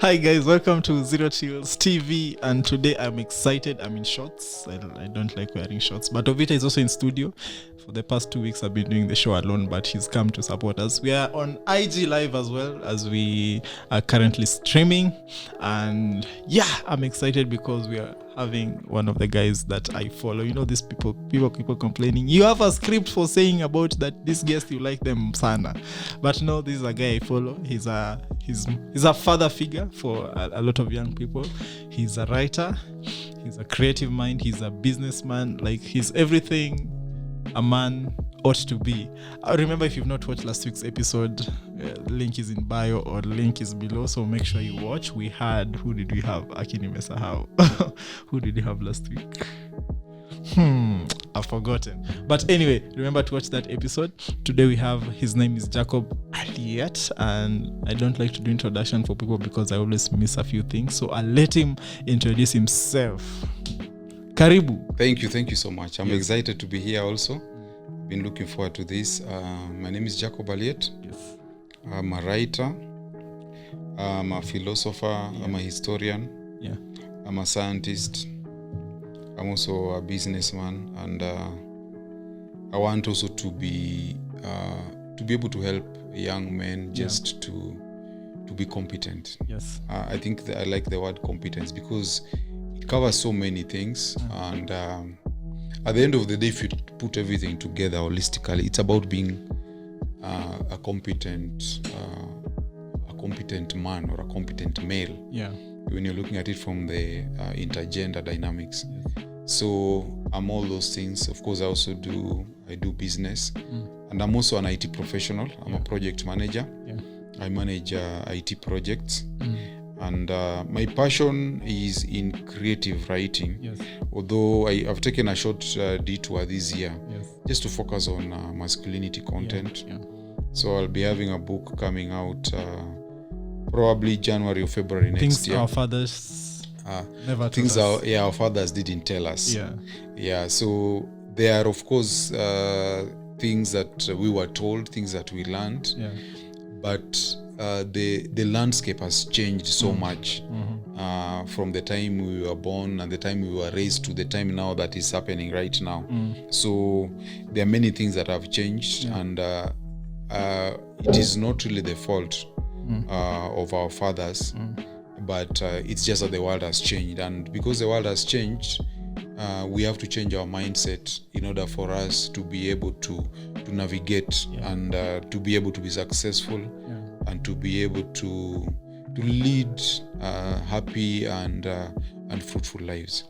Hi guys, welcome to Zero Chills TV, and today I'm excited. I'm in shorts. I don't like wearing shorts, but Ovita is also in studio. For the past 2 weeks I've been doing the show alone, but he's come to support us. We are on IG Live as well, as we are currently streaming, and yeah, I'm excited because we are having one of the guys that I follow. You know, these people complaining, you have a script for saying about that this guest, you like them sana, but no, this is a guy I follow. He's a father figure for a lot of young people. He's a writer, he's a creative mind, he's a businessman. Like, he's everything a man ought to be. I remember, if you've not watched last week's episode, link is in bio or link is below, so make sure you watch. We had, who did we have? Akini Mesahau. Who did we have last week? I've forgotten. But anyway, remember to watch that episode. Today we have, his name is Jacob ALIET, and I don't like to do introduction for people because I always miss a few things, so I'll let him introduce himself. Karibu. Thank you so much. I'm excited to be here also. Been looking forward to this. My name is Jacob ALIET. Yes. I'm a writer, I'm a philosopher, I'm a historian, I'm a scientist, I'm also a businessman, and I want also to be able to help young men just to be competent. Yes. I think that I like the word competence because it covers so many things, and at the end of the day, if you put everything together holistically, it's about being a competent man or a competent male. Yeah. When you're looking at it from the intergender dynamics. So I'm all those things. Of course, I do business, and I'm also an IT professional. I'm a project manager. I manage IT projects, and my passion is in creative writing. Yes. Although I've taken a short detour this year just to focus on masculinity content. So I'll be having a book coming out probably January or February next year. Our fathers never things taught us. Our fathers didn't tell us. So there are, of course, things that we were told, things that we learned, but the landscape has changed so much from the time we were born and the time we were raised to the time now that is happening right now. So there are many things that have changed, and it is not really the fault of our fathers, but it's just that the world has changed, and because the world has changed, we have to change our mindset in order for us to be able to navigate and to be able to be successful and to be able to lead happy and fruitful lives.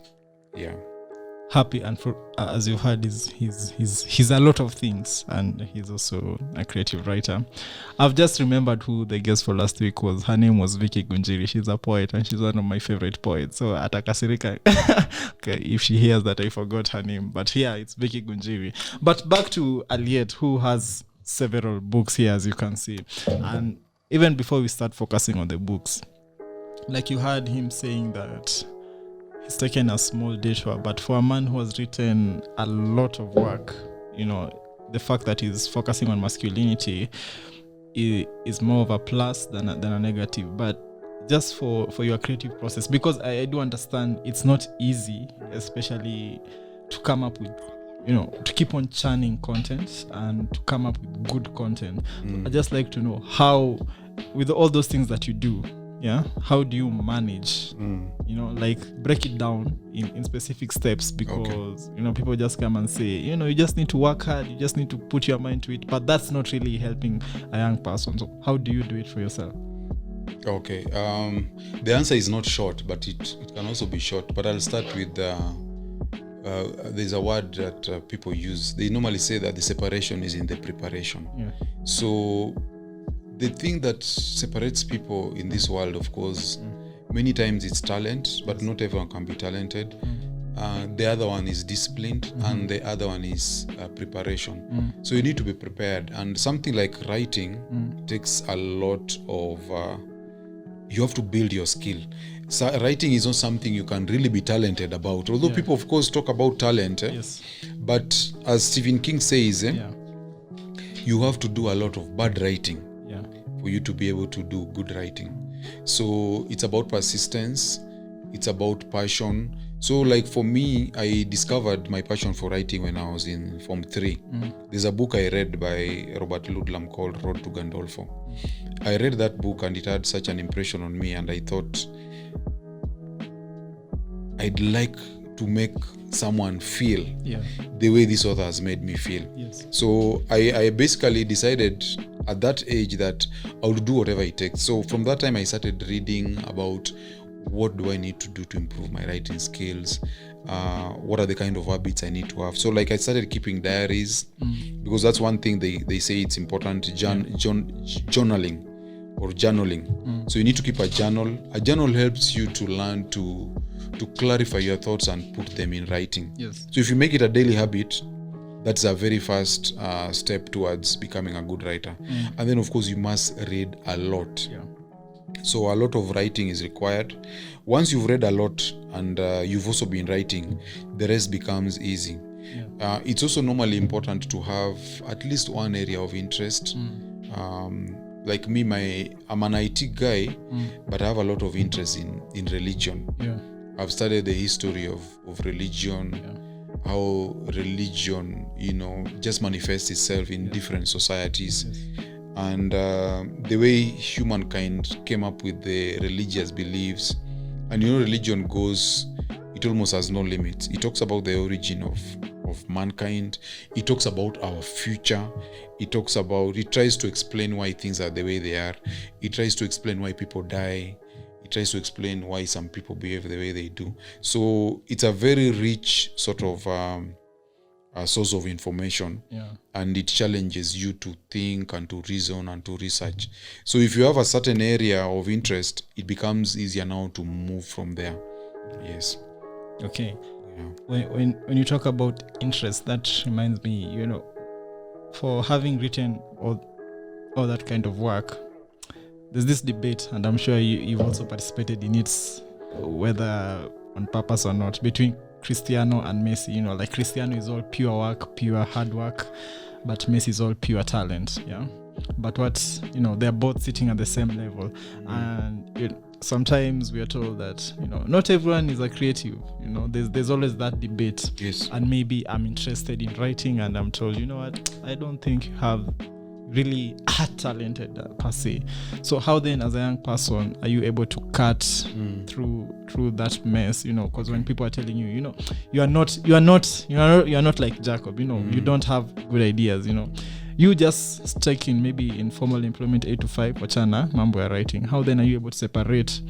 Happy and as you've heard, he's a lot of things, and he's also a creative writer. I've just remembered who the guest for last week was. Her name was Vicky Gunjiri. She's a poet, and she's one of my favorite poets. So atakasirika okay, if she hears that I forgot her name, but yeah, it's Vicky Gunjiri. But back to ALIET, who has several books here, as you can see. And even before we start focusing on the books, like you heard him saying that he's taken a small detour, but for a man who has written a lot of work, you know, the fact that he's focusing on masculinity is more of a plus than a negative. But just for your creative process, because I do understand it's not easy, especially to come up with, you know, to keep on churning content and to come up with good content. I'd just like to know how, with all those things that you do, how do you manage, you know, like break it down in specific steps, because you know, people just come and say, you know, you just need to work hard, you just need to put your mind to it, but that's not really helping a young person. So how do you do it for yourself? Okay, the answer is not short, but it can also be short. But I'll start with there's a word that people use. They normally say that the separation is in the preparation. So the thing that separates people in this world, of course, many times it's talent, but not everyone can be talented. The other one is disciplined, and the other one is preparation. So you need to be prepared. And something like writing takes a lot of, you have to build your skill. So writing is not something you can really be talented about. Although people, of course, talk about talent. But as Stephen King says, you have to do a lot of bad writing for you to be able to do good writing. So it's about persistence, it's about passion. So like for me, I discovered my passion for writing when I was in Form 3. There's a book I read by Robert Ludlum called Road to Gandolfo. I read that book and it had such an impression on me, and I thought I'd like to make someone feel the way this author has made me feel. Yes. So I basically decided at that age that I would do whatever it takes. So from that time I started reading about what do I need to do to improve my writing skills, what are the kind of habits I need to have. So like I started keeping diaries, because that's one thing they say it's important, journaling or journaling. So you need to keep a journal. A journal helps you to learn to clarify your thoughts and put them in writing. Yes. So if you make it a daily habit, that's a very first step towards becoming a good writer. And then of course you must read a lot. So a lot of writing is required. Once you've read a lot and you've also been writing, the rest becomes easy. It's also normally important to have at least one area of interest. Like me, I'm an IT guy, but I have a lot of interest in religion. I've studied the history of religion, how religion, just manifests itself in different societies. And the way humankind came up with the religious beliefs. And religion it almost has no limits. It talks about the origin of mankind. It talks about our future. It tries to explain why things are the way they are. It tries to explain why people die. It tries to explain why some people behave the way they do. So it's a very rich sort of a source of information, and it challenges you to think and to reason and to research. So if you have a certain area of interest, it becomes easier now to move from there. Yes. Okay. When you talk about interest, that reminds me, for having written all that kind of work, there's this debate, and I'm sure you've also participated in it, whether on purpose or not, between Cristiano and Messi. Like Cristiano is all pure work, pure hard work, but Messi is all pure talent. But they're both sitting at the same level. And sometimes we are told that not everyone is a creative. There's always that debate. Yes. And maybe I'm interested in writing, and I'm told, I don't think you have really talented per se. So how then, as a young person, are you able to cut through that mess? Because when people are telling you, you are not like Jacob. You don't have good ideas. You just stuck in maybe informal employment 8 to 5, wachana mambo ya writing. How then are you able to separate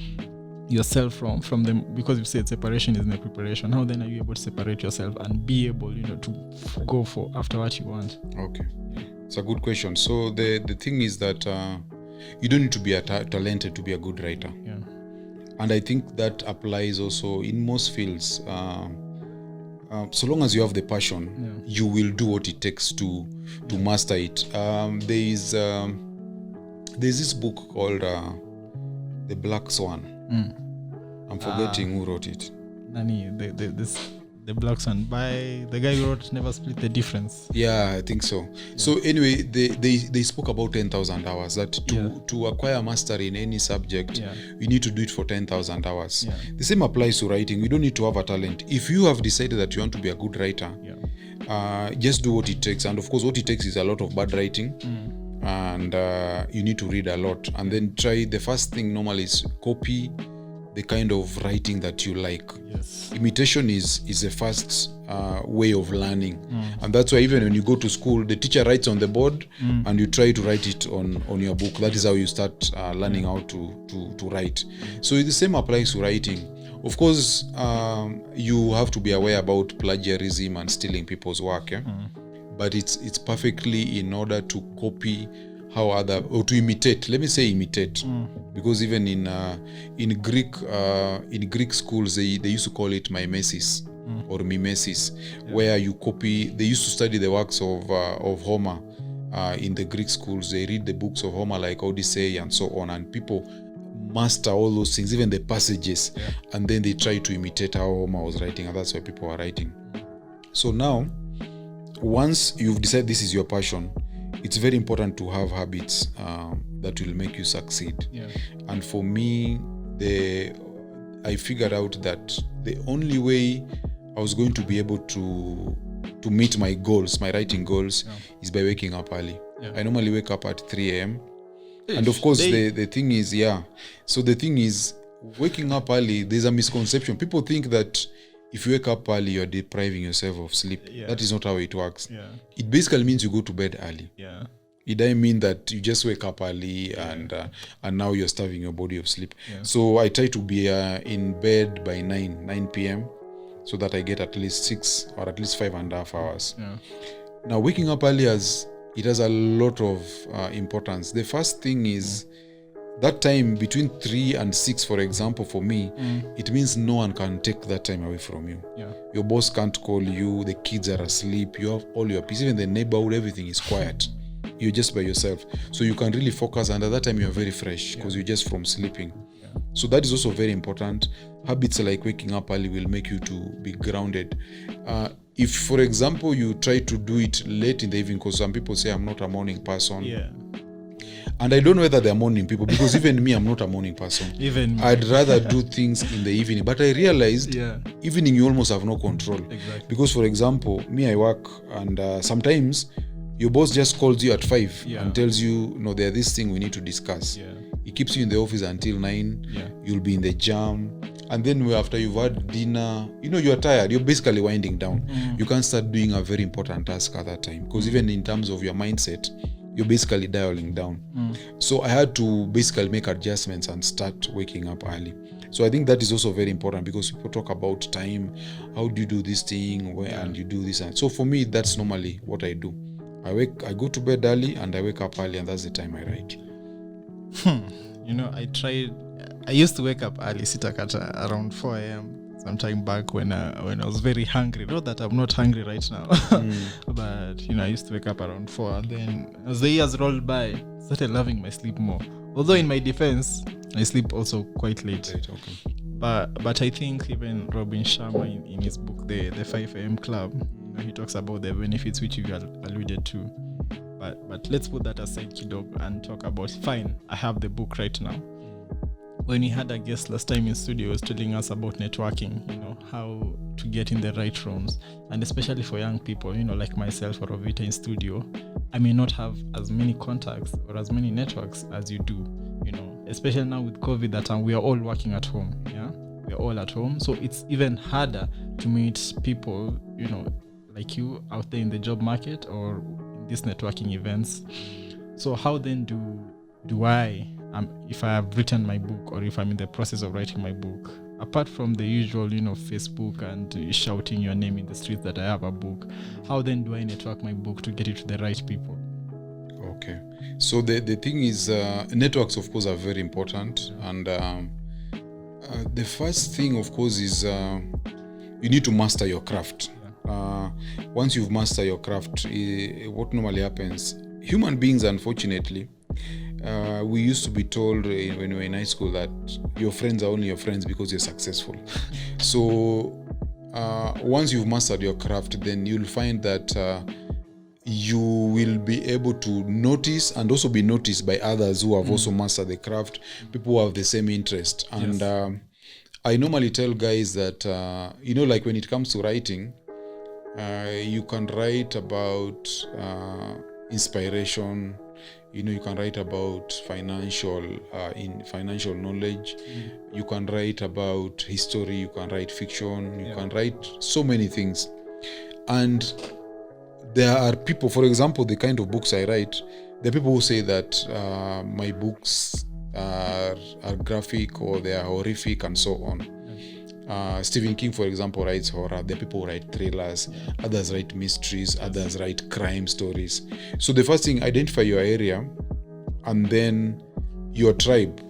yourself from them? Because you said separation is in the preparation. How then are you able to separate yourself and be able, to go for after what you want? Okay. It's a good question. So the thing is that you don't need to be talented to be a good writer. And I think that applies also in most fields. So long as you have the passion, you will do what it takes to master it. There's this book called The Black Swan. I'm forgetting who wrote it. The Black Swan, by the guy who wrote Never Split the Difference. Yeah, I think so. So anyway, they spoke about 10,000 hours, that to acquire mastery in any subject, you need to do it for 10,000 hours. The same applies to writing. You don't need to have a talent. If you have decided that you want to be a good writer, just do what it takes. And of course, what it takes is a lot of bad writing. And you need to read a lot. And then the first thing normally is copy the kind of writing that you like. Imitation is the first way of learning. And that's why even when you go to school, the teacher writes on the board and you try to write it on your book. That is how you start learning how to write. So the same applies to writing. Of course, you have to be aware about plagiarism and stealing people's work. But it's perfectly in order to copy or to imitate. Let me say imitate, because even in Greek schools they used to call it mimesis or mimesis, where you copy. They used to study the works of Homer in the Greek schools. They read the books of Homer like Odyssey and so on, and people master all those things, even the passages, and then they try to imitate how Homer was writing, and that's why people are writing. So now, once you've decided this is your passion, it's very important to have habits that will make you succeed. Yeah. And for me, I figured out that the only way I was going to be able to meet my goals, my writing goals, is by waking up early. Yeah. I normally wake up at 3 a.m. And of course, the thing is, so the thing is, waking up early, there's a misconception. People think that if you wake up early, you're depriving yourself of sleep. Yeah. That is not how it works. Yeah. It basically means you go to bed early. Yeah. It doesn't mean that you just wake up early and now you're starving your body of sleep. Yeah. So I try to be in bed by 9 p.m. so that I get at least 6 or at least 5.5 hours. Yeah. Now, waking up early it has a lot of importance. The first thing is that time between 3 and 6, for example, for me, it means no one can take that time away from you. Yeah. Your boss can't call you, the kids are asleep, you have all your peace, even the neighborhood, everything is quiet. You're just by yourself. So you can really focus, and at that time you're very fresh because you're just from sleeping. Yeah. So that is also very important. Habits like waking up early will make you to be grounded. If, for example, you try to do it late in the evening, because some people say I'm not a morning person. Yeah. And I don't know whether they're morning people, because even me, I'm not a morning person. Even me. I'd rather do things in the evening. But I realized evening you almost have no control. Exactly. Because, for example, me, I work, and sometimes your boss just calls you at 5 and tells you, no, there's this thing we need to discuss. Yeah. He keeps you in the office until 9. Yeah. You'll be in the jam. And then after you've had dinner, you're tired. You're basically winding down. You can't start doing a very important task at that time. Because even in terms of your mindset, you're basically dialing down. So I had to basically make adjustments and start waking up early. So I think that is also very important, because people talk about time. How do you do this thing? And you do this. And so for me, that's normally what I do. I go to bed early and I wake up early, and that's the time I write. I used to wake up early, sitakata, around 4 a.m. sometime back when I was very hungry. Not that I'm not hungry right now, but I used to wake up around 4. And then as the years rolled by, I started loving my sleep more. Although in my defense, I sleep also quite late. Right, okay. But I think even Robin Sharma in his book, the 5 a.m. Club, he talks about the benefits which you alluded to. But let's put that aside, Kidog, and talk about, fine, I have the book right now. When we had a guest last time in studio, he was telling us about networking, how to get in the right rooms. And especially for young people, like myself or Ovita in studio, I may not have as many contacts or as many networks as you do, especially now with COVID, that we are all working at home. Yeah, we're all at home. So it's even harder to meet people, like you out there in the job market or in these networking events. So how then do I, if I have written my book, or if I'm in the process of writing my book, apart from the usual, Facebook and shouting your name in the streets that I have a book, how then do I network my book to get it to the right people? Okay. So the thing is, networks, of course, are very important. And the first thing, of course, is you need to master your craft. Once you've mastered your craft, what normally happens, human beings, unfortunately, we used to be told when we were in high school that your friends are only your friends because you're successful. So once you've mastered your craft, then you'll find that you will be able to notice and also be noticed by others who have also mastered the craft, people who have the same interest. And I normally tell guys that, like when it comes to writing, you can write about inspiration. You can write about financial knowledge. You can write about history. You can write fiction. You can write so many things. And there are people, for example, the kind of books I write, there are people who say that my books are graphic, or they are horrific, and so on. Stephen King, for example, writes horror. There are people who write thrillers. Others write mysteries. Others write crime stories. So the first thing, identify your area, and then your tribe.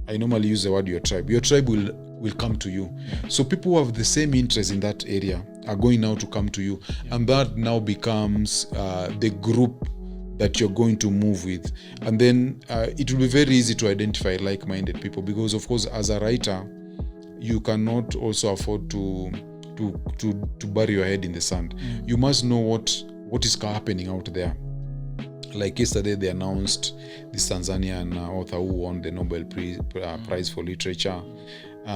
I normally use the word your tribe. Your tribe will come to you. So people who have the same interest in that area are going now to come to you. And that now becomes the group that you're going to move with. And then it will be very easy to identify like-minded people, because, of course, as a writer, you cannot also afford to bury your head in the sand. You must know what is happening out there. Like yesterday, they announced this Tanzanian author who won the Nobel Prize for Literature.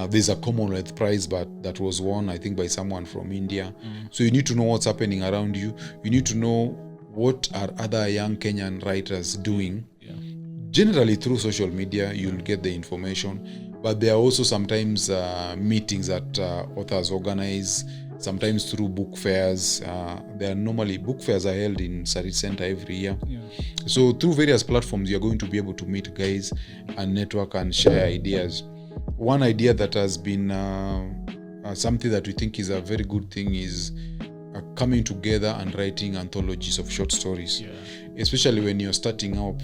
There's a Commonwealth Prize, but that was won, I think, by someone from India. So you need to know what's happening around you. You need to know what are other young Kenyan writers doing. Generally, through social media, you'll get the information. But there are also sometimes meetings that authors organize, sometimes through book fairs. There are normally book fairs are held in Sarit Center every year. So through various platforms, you're going to be able to meet guys and network and share ideas. One idea that has been something that we think is a very good thing is coming together and writing anthologies of short stories, especially when you're starting up.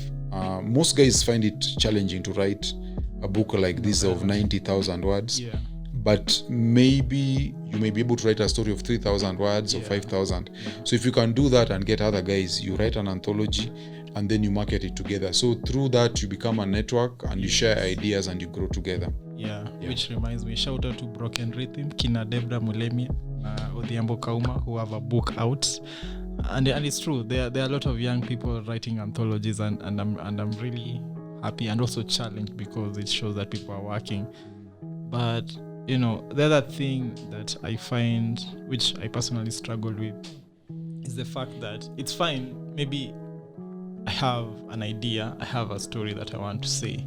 Most guys find it challenging to write a book like this of 90,000 words. But maybe you may be able to write a story of 3,000 words or 5,000. So if you can do that and get other guys, you write an anthology and then you market it together. So through that, you become a network and you share ideas and you grow together. Which reminds me, shout out to Broken Rhythm, Kina Debra Mulemia, Odhiambo Kauma, who have a book out. And it's true, there are a lot of young people writing anthologies, and I'm really happy and also challenged because it shows that people are working. But the other thing that I find, which I personally struggled with, is the fact that it's fine. Maybe I have an idea, I have a story that I want to say.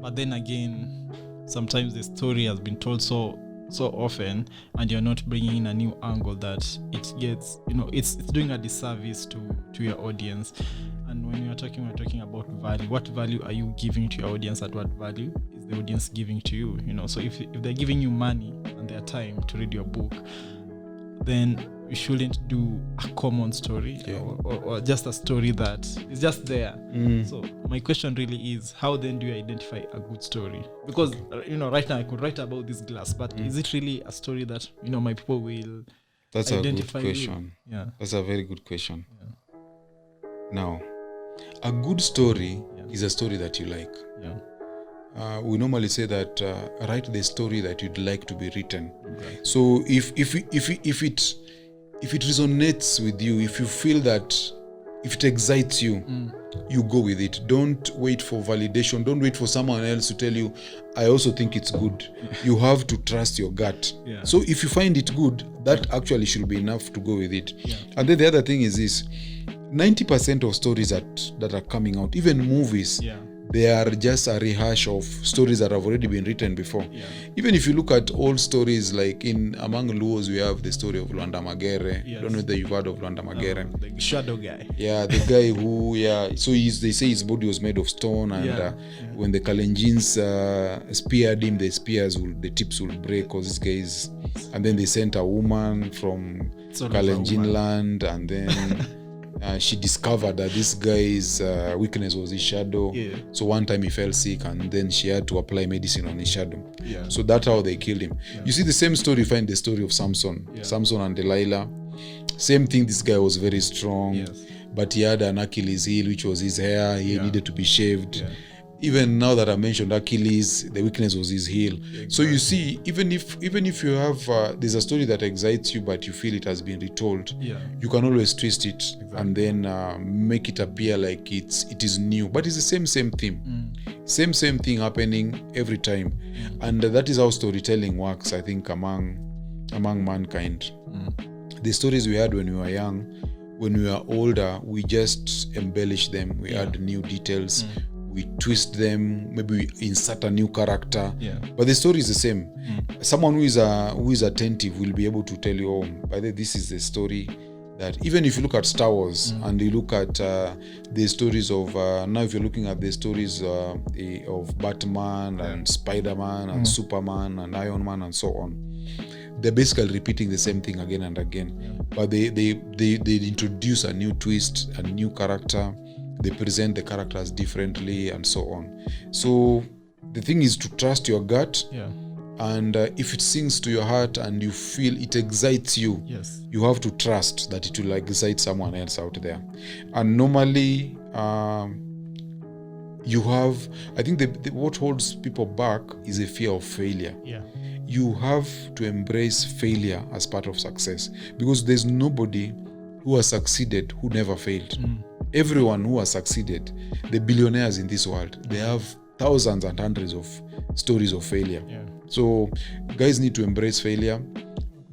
But then again, sometimes the story has been told so often, and you're not bringing in a new angle that it gets, it's doing a disservice to your audience. And when we're talking about value, what value are you giving to your audience, and what value is the audience giving to you? So if they're giving you money and their time to read your book, then you shouldn't do a common story or just a story that is just there. So my question really is, how then do you identify a good story? Because right now I could write about this glass, but is it really a story that my people will identify? That's a good question. That's a very good question. Now, a good story is a story that you like. We normally say that write the story that you'd like to be written. So if it resonates with you, if you feel that, if it excites you, you go with it. Don't wait for validation. Don't wait for someone else to tell you, I also think it's good. You have to trust your gut. So if you find it good, that actually should be enough to go with it. And then the other thing is this, 90% of stories that are coming out, even movies, they are just a rehash of stories that have already been written before. Even if you look at old stories, like among Luos, we have the story of Luanda Magere. I don't know whether you've heard of Luanda Magere. The shadow guy. The guy who, so they say his body was made of stone, and when the Kalenjins speared him, the tips will break, because these guys, and then they sent a woman from Kalenjin land, and then she discovered that this guy's weakness was his shadow. So one time he fell sick, and then she had to apply medicine on his shadow. So that's how they killed him. You see the same story, you find the story of Samson. Samson and Delilah. Same thing, this guy was very strong, but he had an Achilles heel, which was his hair. He needed to be shaved. Even now that I mentioned Achilles, the weakness was his heel. So you see, even if you have there's a story that excites you, but you feel it has been retold, you can always twist it and then make it appear like it is new. But it's the same theme, same thing happening every time, and that is how storytelling works. I think among mankind, the stories we had when we were young, when we were older, we just embellish them. We add new details. We twist them, maybe we insert a new character, but the story is the same. Someone who is attentive will be able to tell you, by the way, this is the story that, even if you look at Star Wars and you look at the stories of, now if you're looking at the stories of Batman and Spider-Man and Superman and Iron Man and so on, they're basically repeating the same thing again and again, but they introduce a new twist, a new character. They present the characters differently and so on. So the thing is to trust your gut, and if it sings to your heart and you feel it excites you, you have to trust that it will excite someone else out there. And normally you have, I think what holds people back is a fear of failure. You have to embrace failure as part of success, because there's nobody who has succeeded who never failed. everyone who has succeeded, the billionaires in this world, they have thousands and hundreds of stories of failure. So guys need to embrace failure.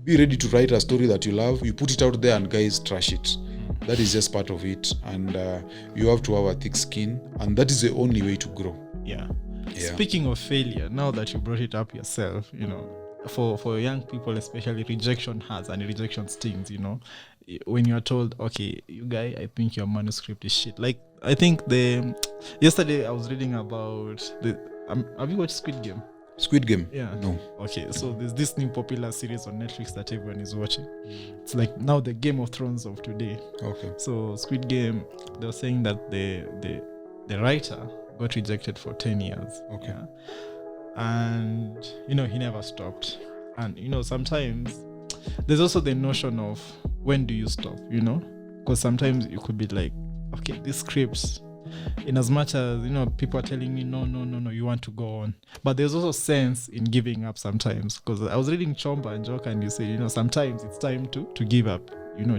Be ready to write a story that you love. You put it out there and guys trash it. That is just part of it. And you have to have a thick skin. And that is the only way to grow. Yeah. Speaking of failure, now that you brought it up yourself, for young people especially, rejection hurts and rejection stings. When you are told, okay, you guy, I think your manuscript is shit. Like, I think yesterday I was reading about have you watched Squid Game? Squid Game? Yeah. No. Okay, so there's this new popular series on Netflix that everyone is watching. It's like now the Game of Thrones of today. Okay. So Squid Game, they were saying that the writer got rejected for 10 years. Okay. Yeah? And, he never stopped. And, sometimes there's also the notion of when do you stop, Because sometimes you could be like, okay, this scripts, in as much as, people are telling me, no, you want to go on. But there's also sense in giving up sometimes. Because I was reading Chomba and Joke and you say, sometimes it's time to give up,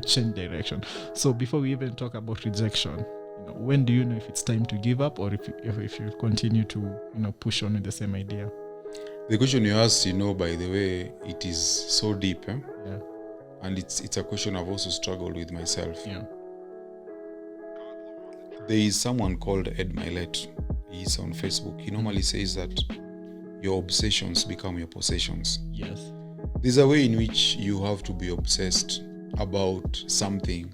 change direction. So before we even talk about rejection, when do you know if it's time to give up or if you continue to push on with the same idea? The question you asked, by the way, it is so deep, Yeah. And it's a question I've also struggled with myself. Yeah. There is someone called ALIET. He's on Facebook. He normally says that your obsessions become your possessions. Yes. There's a way in which you have to be obsessed about something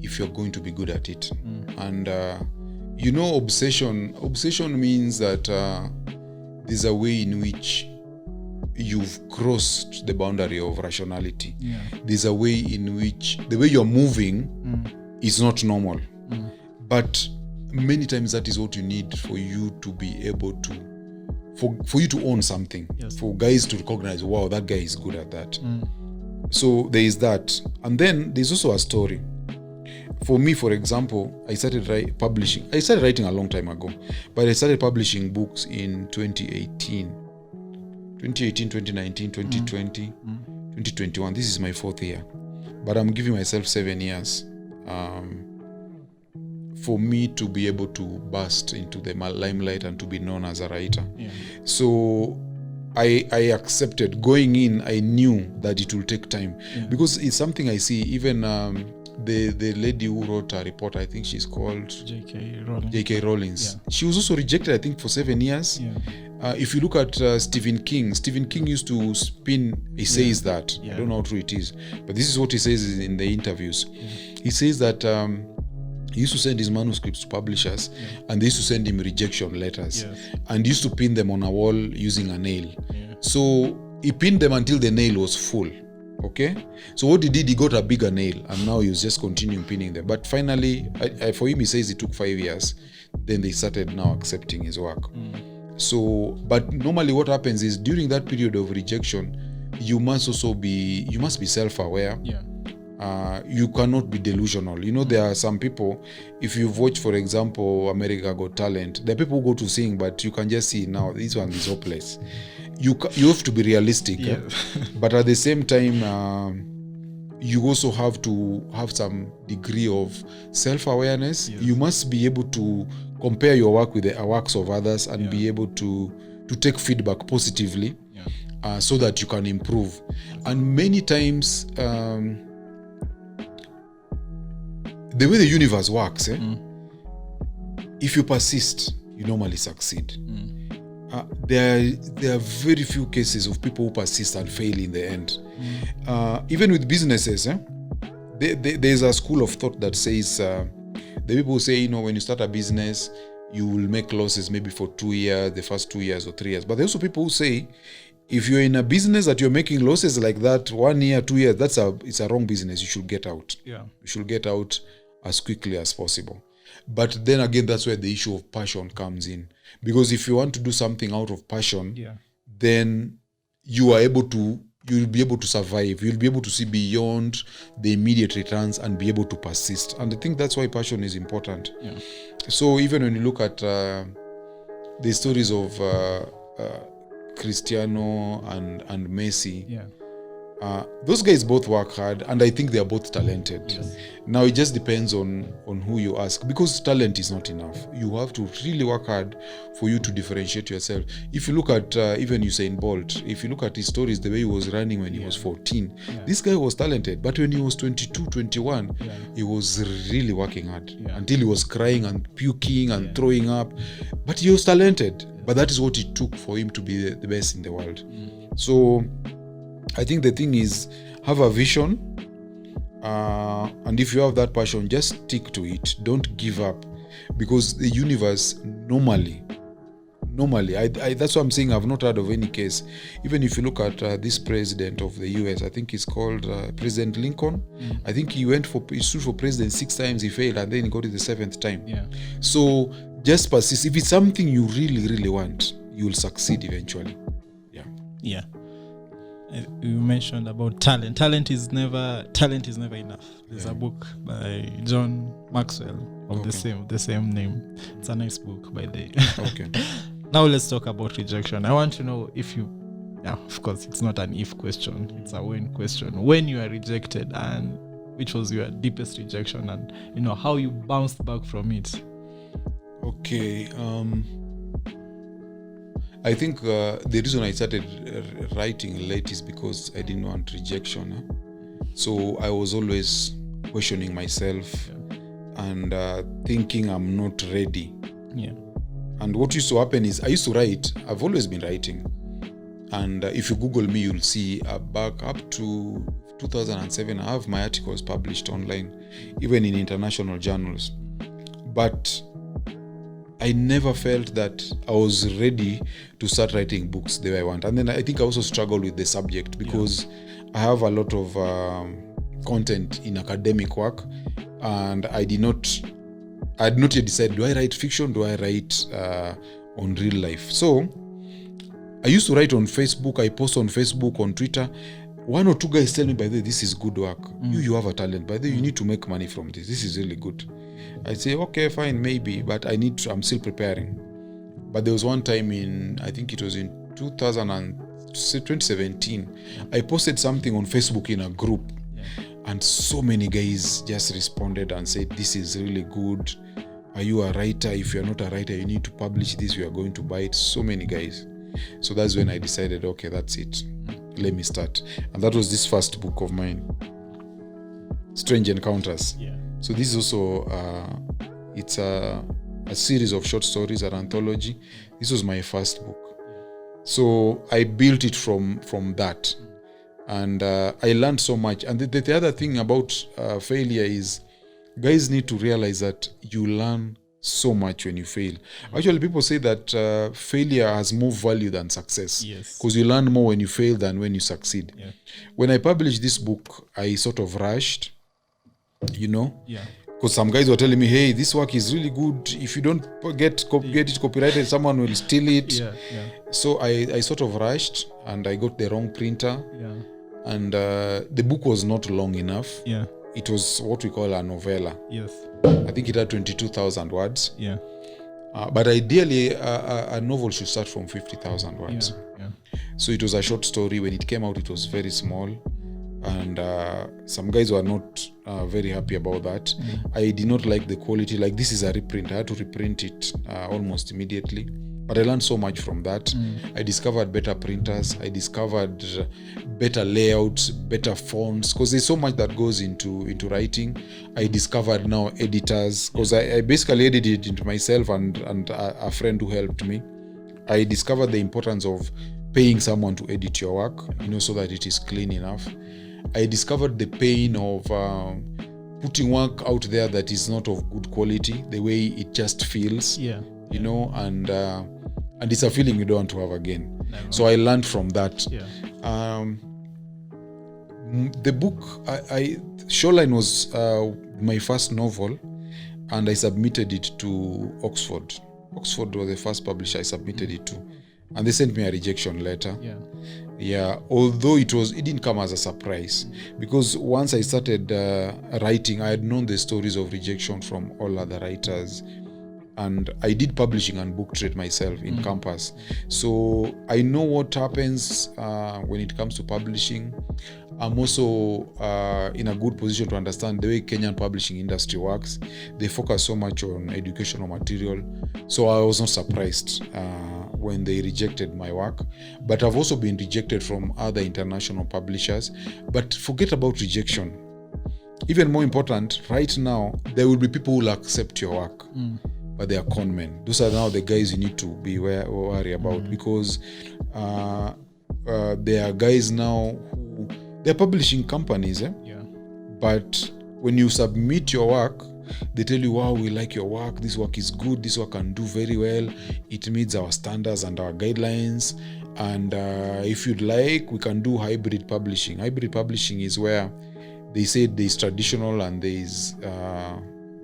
if you're going to be good at it. And obsession means that there's a way in which you've crossed the boundary of rationality. Yeah. There's a way in which the way you're moving is not normal. But many times that is what you need for you to be able to, for you to own something. Yes. For guys to recognize, wow, that guy is good at that. So there is that. And then there's also a story. For me, for example, I started publishing. I started writing a long time ago, but I started publishing books in 2018, 2019, 2020, 2021. This is my 4th year. But I'm giving myself 7 years for me to be able to burst into the limelight and to be known as a writer. Yeah. So I accepted. Going in, I knew that it will take time. Yeah. Because it's something I see. Even the lady who wrote a report, I think she's called J.K. Rowling. Yeah. She was also rejected, I think, for 7 years. Yeah. If you look at Stephen King used to spin, he says that. I don't know how true it is, but this is what he says in the interviews. Yeah. He says that he used to send his manuscripts to publishers, and they used to send him rejection letters, and used to pin them on a wall using a nail. Yeah. So he pinned them until the nail was full. Okay, so what he did, he got a bigger nail, and now he was just continuing pinning them. But finally, for him, he says it took 5 years. Then they started now accepting his work. So, but normally what happens is during that period of rejection, you must be self-aware. Yeah. You cannot be delusional. There are some people, if you've watched, for example, America Got Talent, there are people who go to sing, but you can just see now, this one is hopeless. You have to be realistic. Yeah. But at the same time, you also have to have some degree of self-awareness. Yes. You must be able to compare your work with the works of others and be able to take feedback positively, so that you can improve. And many times, the way the universe works, if you persist, you normally succeed. There are very few cases of people who persist and fail in the end. Even with businesses, there's a school of thought that says, the people say, when you start a business, you will make losses maybe for 2 years, the first 2 years or 3 years. But there's also people who say, if you're in a business that you're making losses like that, 1 year, 2 years, it's a wrong business. You should get out. Yeah. You should get out as quickly as possible. But then again, that's where the issue of passion comes in. Because if you want to do something out of passion, then you'll be able to survive. You'll be able to see beyond the immediate returns and be able to persist. And I think that's why passion is important. Yeah. So even when you look at the stories of Cristiano and Messi, those guys both work hard, and I think they are both talented. Yes. Now it just depends on who you ask, because talent is not enough. You have to really work hard for you to differentiate yourself. If you look at even Usain Bolt, if you look at his stories, the way he was running when he was 14, this guy was talented, but when he was 22, 21, he was really working hard until he was crying and puking and throwing up, but he was talented. But that is what it took for him to be the best in the world. So I think the thing is, have a vision, and if you have that passion, just stick to it. Don't give up, because the universe normally, that's what I'm saying. I've not heard of any case. Even if you look at this president of the US, I think he's called President Lincoln. I think he stood for president 6 times, he failed, and then he got it the 7th time. So just persist. If it's something you really, really want, you will succeed eventually. Yeah. You mentioned about talent. Talent is never enough. There's a book by John Maxwell of the same name. It's a nice book, by the way. Okay. Now let's talk about rejection. I want to know if you, of course, it's not an if question, it's a when question. When you are rejected, and which was your deepest rejection, and how you bounced back from it. Okay. I think the reason I started writing late is because I didn't want rejection. So I was always questioning myself and thinking I'm not ready. And what used to happen is I used to write. I've always been writing. And if you Google me, you'll see back up to 2007, I have my articles published online, even in international journals. But I never felt that I was ready to start writing books the way I want. And then I think I also struggled with the subject, because I have a lot of content in academic work, and I had not yet decided, do I write fiction? Do I write on real life? So I used to write on Facebook. I post on Facebook, on Twitter. 1 or 2 guys tell me, by the way, this is good work. You have a talent. By the way, you need to make money from this. This is really good. I say, okay, fine, maybe, but I'm still preparing. But there was one time I think it was in 2017, I posted something on Facebook in a group, and so many guys just responded and said, this is really good. Are you a writer? If you're not a writer, you need to publish this. We are going to buy it. So many guys. So that's when I decided, okay, that's it. Let me start. And that was this first book of mine, Strange Encounters. So this is also it's a series of short stories, an anthology. This was my first book. So I built it from that, and I learned so much. And the other thing about failure is, guys need to realize that you learn so much when you fail. Actually, people say that failure has more value than success, because you learn more when you fail than when you succeed. When I published this book, I sort of rushed, because some guys were telling me, hey, this work is really good. If you don't get it copyrighted, someone will steal it. So I sort of rushed, and I got the wrong printer. And the book was not long enough. It was what we call a novella. I think it had 22,000 words. But ideally, a novel should start from 50,000 words. So it was a short story. When it came out, it was very small. And some guys were not very happy about that. I did not like the quality. Like, this is a reprint. I had to reprint it almost immediately. But I learned so much from that. I discovered better printers. I discovered better layouts, better fonts, because there's so much that goes into writing. I discovered now editors, because I basically edited it into myself and a friend who helped me. I discovered the importance of paying someone to edit your work, so that it is clean enough. I discovered the pain of putting work out there that is not of good quality, the way it just feels, and it's a feeling you don't want to have again. So I learned from that. The book, Shoreline was my first novel, and I submitted it to Oxford. Oxford was the first publisher I submitted it to, and they sent me a rejection letter. Although it didn't come as a surprise, because once I started writing, I had known the stories of rejection from all other writers, and I did publishing and book trade myself in campus. So I know what happens when it comes to publishing. I'm also in a good position to understand the way Kenyan publishing industry works. They focus so much on educational material. So I was not surprised when they rejected my work. But I've also been rejected from other international publishers. But forget about rejection. Even more important, right now, there will be people who will accept your work, but they are con men. Those are now the guys you need to be worried about, because there are guys now who, they're publishing companies, but when you submit your work, they tell you, wow, we like your work, this work is good, this work can do very well, it meets our standards and our guidelines, and if you'd like, we can do hybrid publishing. Hybrid publishing is where they say there's traditional and there's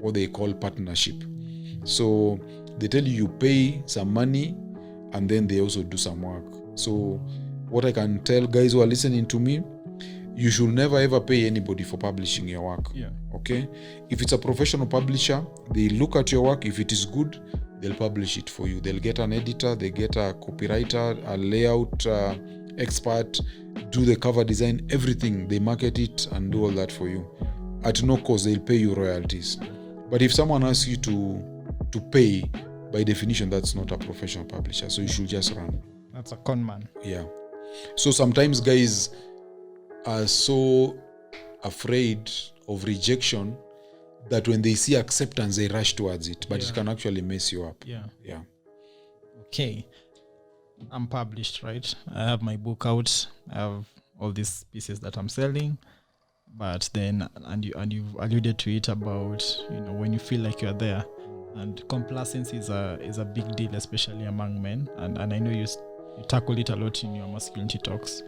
what they call partnership. So they tell you pay some money and then they also do some work. So what I can tell guys who are listening to me, you should never ever pay anybody for publishing your work. Okay? If it's a professional publisher, they look at your work. If it is good, they'll publish it for you. They'll get an editor, they get a copywriter, a layout expert, do the cover design, everything. They market it and do all that for you. At no cost, they'll pay you royalties. But if someone asks you to pay, by definition, that's not a professional publisher. So you should just run. That's a con man. Yeah. So sometimes guys are so afraid of rejection that when they see acceptance, they rush towards it. But it can actually mess you up. Yeah. Okay. I'm published, right? I have my book out. I have all these pieces that I'm selling. But then, and you've alluded to it about, when you feel like you're there, and complacency is a big deal, especially among men. And I know you tackle it a lot in your masculinity talks.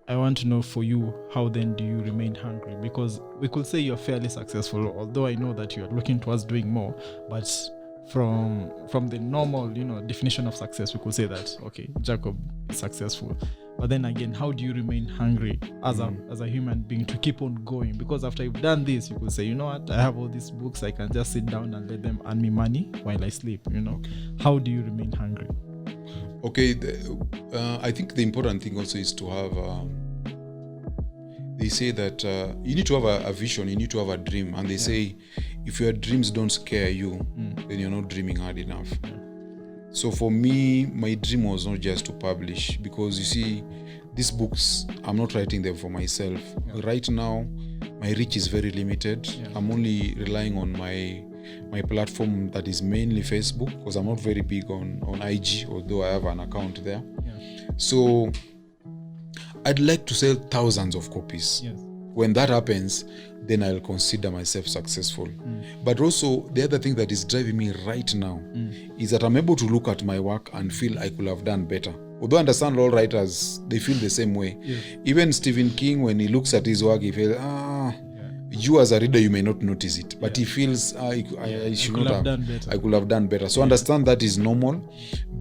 I want to know for you, how then do you remain hungry? Because we could say you're fairly successful, although I know that you're looking towards doing more, but from the normal, definition of success, we could say that, okay, Jacob is successful. But then again, how do you remain hungry as a human being to keep on going? Because after you've done this, you could say, you know what, I have all these books, I can just sit down and let them earn me money while I sleep, How do you remain hungry? Okay, I think the important thing also is to have, they say that you need to have a vision, you need to have a dream. And they say, if your dreams don't scare you, then you're not dreaming hard enough. So for me, my dream was not just to publish, because you see, these books, I'm not writing them for myself. Right now, my reach is very limited. I'm only relying on my platform that is mainly Facebook, because I'm not very big on IG, although I have an account there. So I'd like to sell thousands of copies. When that happens, then I'll consider myself successful. But also, the other thing that is driving me right now is that I'm able to look at my work and feel I could have done better. Although I understand all writers, they feel the same way. Even Stephen King, when he looks at his work, he feels, you as a reader, you may not notice it, but he feels, I could have done better. So understand that is normal.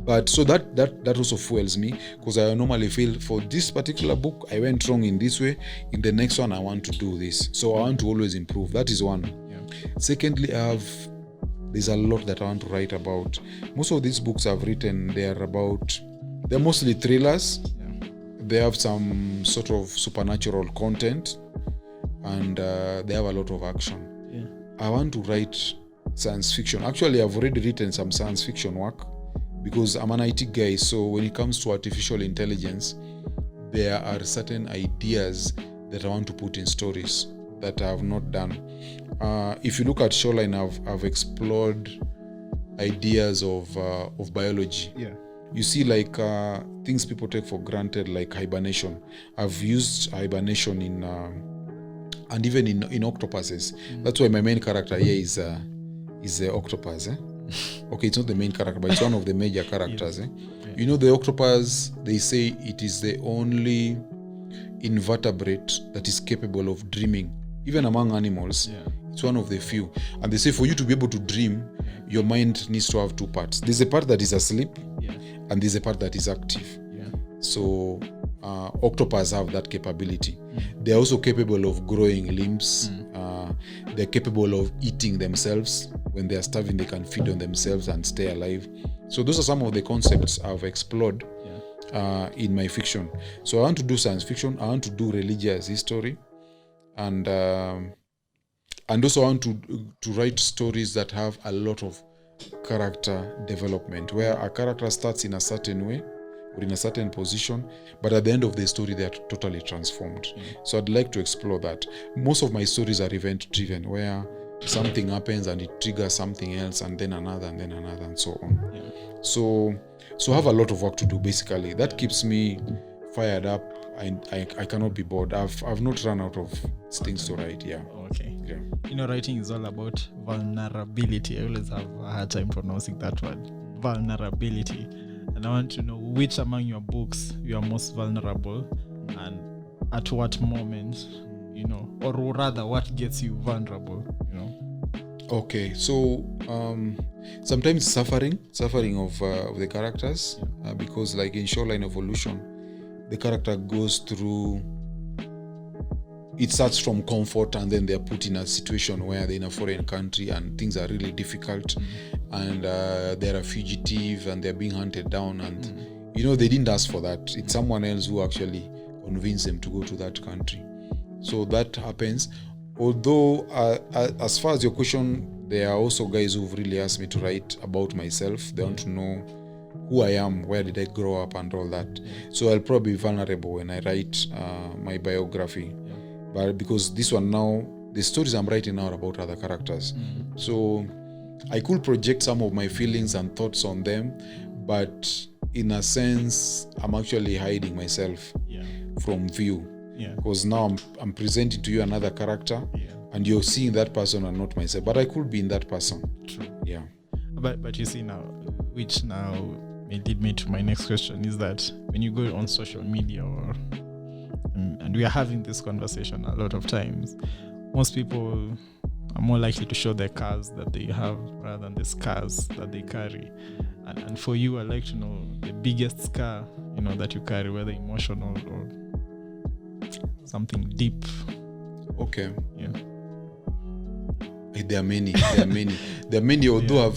But so that also fuels me, because I normally feel, for this particular book, I went wrong in this way. In the next one, I want to do this. So I want to always improve. That is one. Secondly, there's a lot that I want to write about. Most of these books I've written, they're mostly thrillers. They have some sort of supernatural content, and they have a lot of action. I want to write science fiction. Actually, I've already written some science fiction work, because I'm an IT guy. So when it comes to artificial intelligence, there are certain ideas that I want to put in stories that I have not done. If you look at Shoreline, I've explored ideas of biology. You see, like things people take for granted, like hibernation. I've used hibernation in and even in octopuses. That's why my main character here is the octopus. Okay, it's not the main character, but it's one of the major characters. You know, the octopus, they say it is the only invertebrate that is capable of dreaming. Even among animals, it's one of the few. And they say for you to be able to dream, your mind needs to have two parts. There's a part that is asleep, and there's a part that is active. So octopus have that capability. They're also capable of growing limbs. They're capable of eating themselves. When they are starving, they can feed on themselves and stay alive. So those are some of the concepts I've explored. in my fiction. So I want to do science fiction. I want to do religious history, and also I want to write stories that have a lot of character development, where a character starts in a certain way or in a certain position, but at the end of the story they are totally transformed. So I'd like to explore that. Most of my stories are event driven, where something happens and it triggers something else, and then another, and so on. So I have a lot of work to do. Basically, that keeps me fired up. I cannot be bored. I've not run out of things to write. Writing is all about vulnerability. I always have a hard time pronouncing that word, vulnerability. And I want to know which among your books you are most vulnerable, and at what moment, or rather what gets you vulnerable, Okay, so sometimes suffering of the characters, because like in Shoreline Evolution, the character goes through, it starts from comfort, and then they're put in a situation where they're in a foreign country and things are really difficult, and they're a fugitive and they're being hunted down, and they didn't ask for that. It's someone else who actually convinced them to go to that country. So that happens. Although as far as your question, there are also guys who've really asked me to write about myself. They want to know who I am, where did I grow up, and all that. So I'll probably be vulnerable when I write my biography. But because this one now, the stories I'm writing now are about other characters. So I could project some of my feelings and thoughts on them, but in a sense, I'm actually hiding myself from view. Because now I'm presenting to you another character, and you're seeing that person and not myself. But I could be in that person. True. Yeah. But you see now, which now may lead me to my next question, is that when you go on social media, and we are having this conversation a lot of times, most people are more likely to show their cars that they have rather than the scars that they carry. And for you, I'd like to know the biggest scar, that you carry, whether emotional or something deep. Okay. Yeah. There are many. Although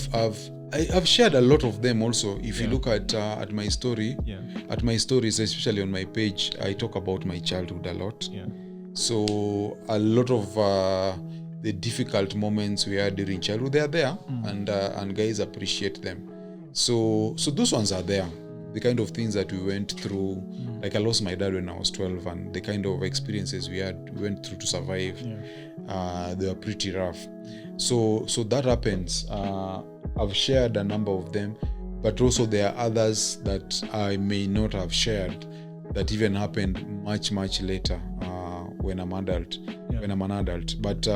I've shared a lot of them also. If you look at my story, at my stories, especially on my page, I talk about my childhood a lot. So a lot of the difficult moments we had during childhood, they are there, and guys appreciate them. So those ones are there. The kind of things that we went through, like I lost my dad when I was 12, and the kind of experiences we went through to survive, they were pretty rough. So that happens. I've shared a number of them, but also there are others that I may not have shared that even happened much later when I'm adult. When I'm an adult, but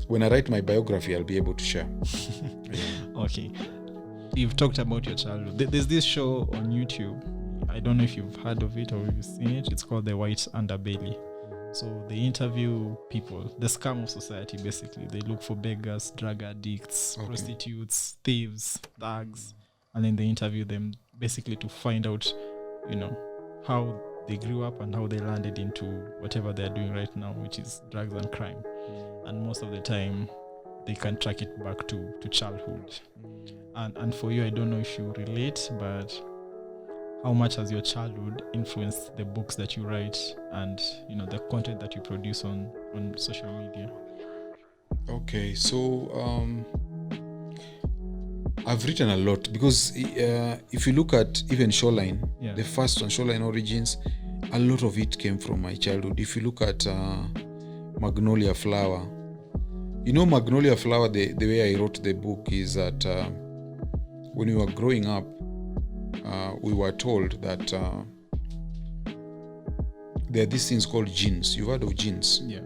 when I write my biography, I'll be able to share. Okay. You've talked about your childhood. There's this show on YouTube. I don't know if you've heard of it or you've seen it. It's called The White Underbelly. So they interview people, the scum of society, basically. They look for beggars, drug addicts, prostitutes, thieves, thugs, and then they interview them basically to find out, how they grew up and how they landed into whatever they're doing right now, which is drugs and crime. And most of the time, they can track it back to childhood. And for you, I don't know if you relate, but how much has your childhood influenced the books that you write and the content that you produce on social media? Okay, so I've written a lot, because if you look at even Shoreline, the first one, Shoreline Origins, a lot of it came from my childhood. If you look at Magnolia Flower, Magnolia Flower, the way I wrote the book is that when we were growing up, we were told that there are these things called genes. You've heard of genes? Yeah.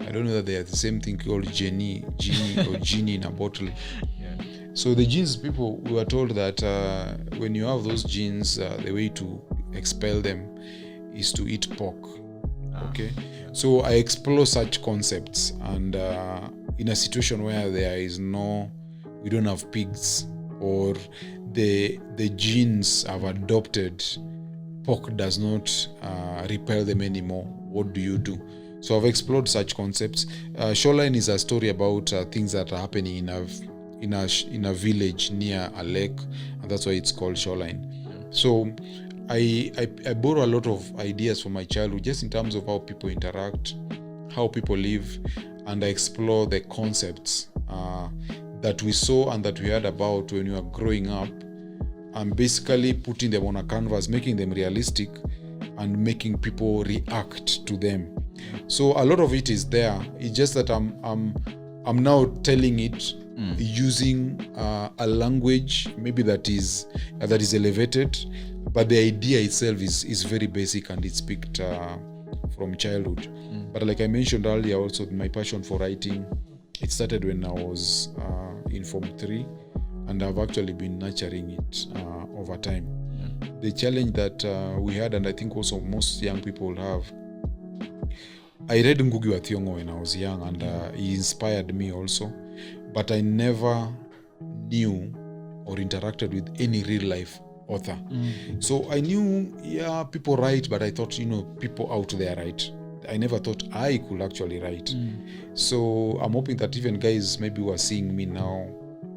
I don't know that they are the same thing called genie or genie in a bottle. Yeah. So the genes, we were told that when you have those genes, the way to expel them is to eat pork. Okay. Yeah. So I explore such concepts, and in a situation where we don't have pigs, or the genes have adopted, pork does not repel them anymore. What do you do? So I've explored such concepts. Shoreline is a story about things that are happening in a village near a lake, and that's why it's called Shoreline. So I borrow a lot of ideas from my childhood, just in terms of how people interact, how people live, and I explore the concepts that we saw and that we heard about when we were growing up. I'm basically putting them on a canvas, making them realistic, and making people react to them. So a lot of it is there. It's just that I'm now telling it using a language maybe that is elevated, but the idea itself is very basic, and it's picked from childhood. But like I mentioned earlier, also my passion for writing, it started when I was in Form 3, and I've actually been nurturing it over time. The challenge that we had, and I think also most young people have, I read Ngugi wa Thiong'o when I was young, and he inspired me also, but I never knew or interacted with any real life author. So I knew, people write, but I thought, people out there write. I never thought I could actually write. So I'm hoping that even guys maybe who are seeing me now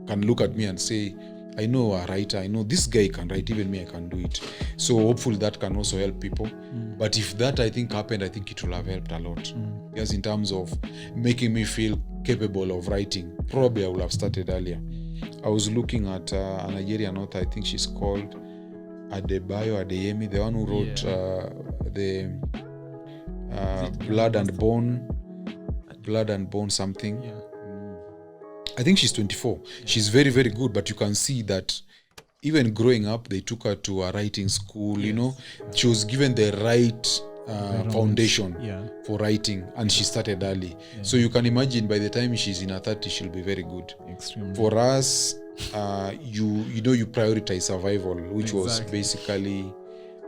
can look at me and say, I know a writer, I know this guy can write, even me I can do it. So hopefully that can also help people. But if that I think happened, I think it will have helped a lot. Because in terms of making me feel capable of writing, probably I would have started earlier. I was looking at a Nigerian author, I think she's called Adebayo Adeyemi, the one who wrote the Blood and Bone something. I think she's 24. She's very, very good, but you can see that even growing up, they took her to a writing school, She was given the right foundation for writing, and she started early. So you can imagine by the time she's in her 30s, she'll be very good. Extremely. For us, you prioritize survival, which was basically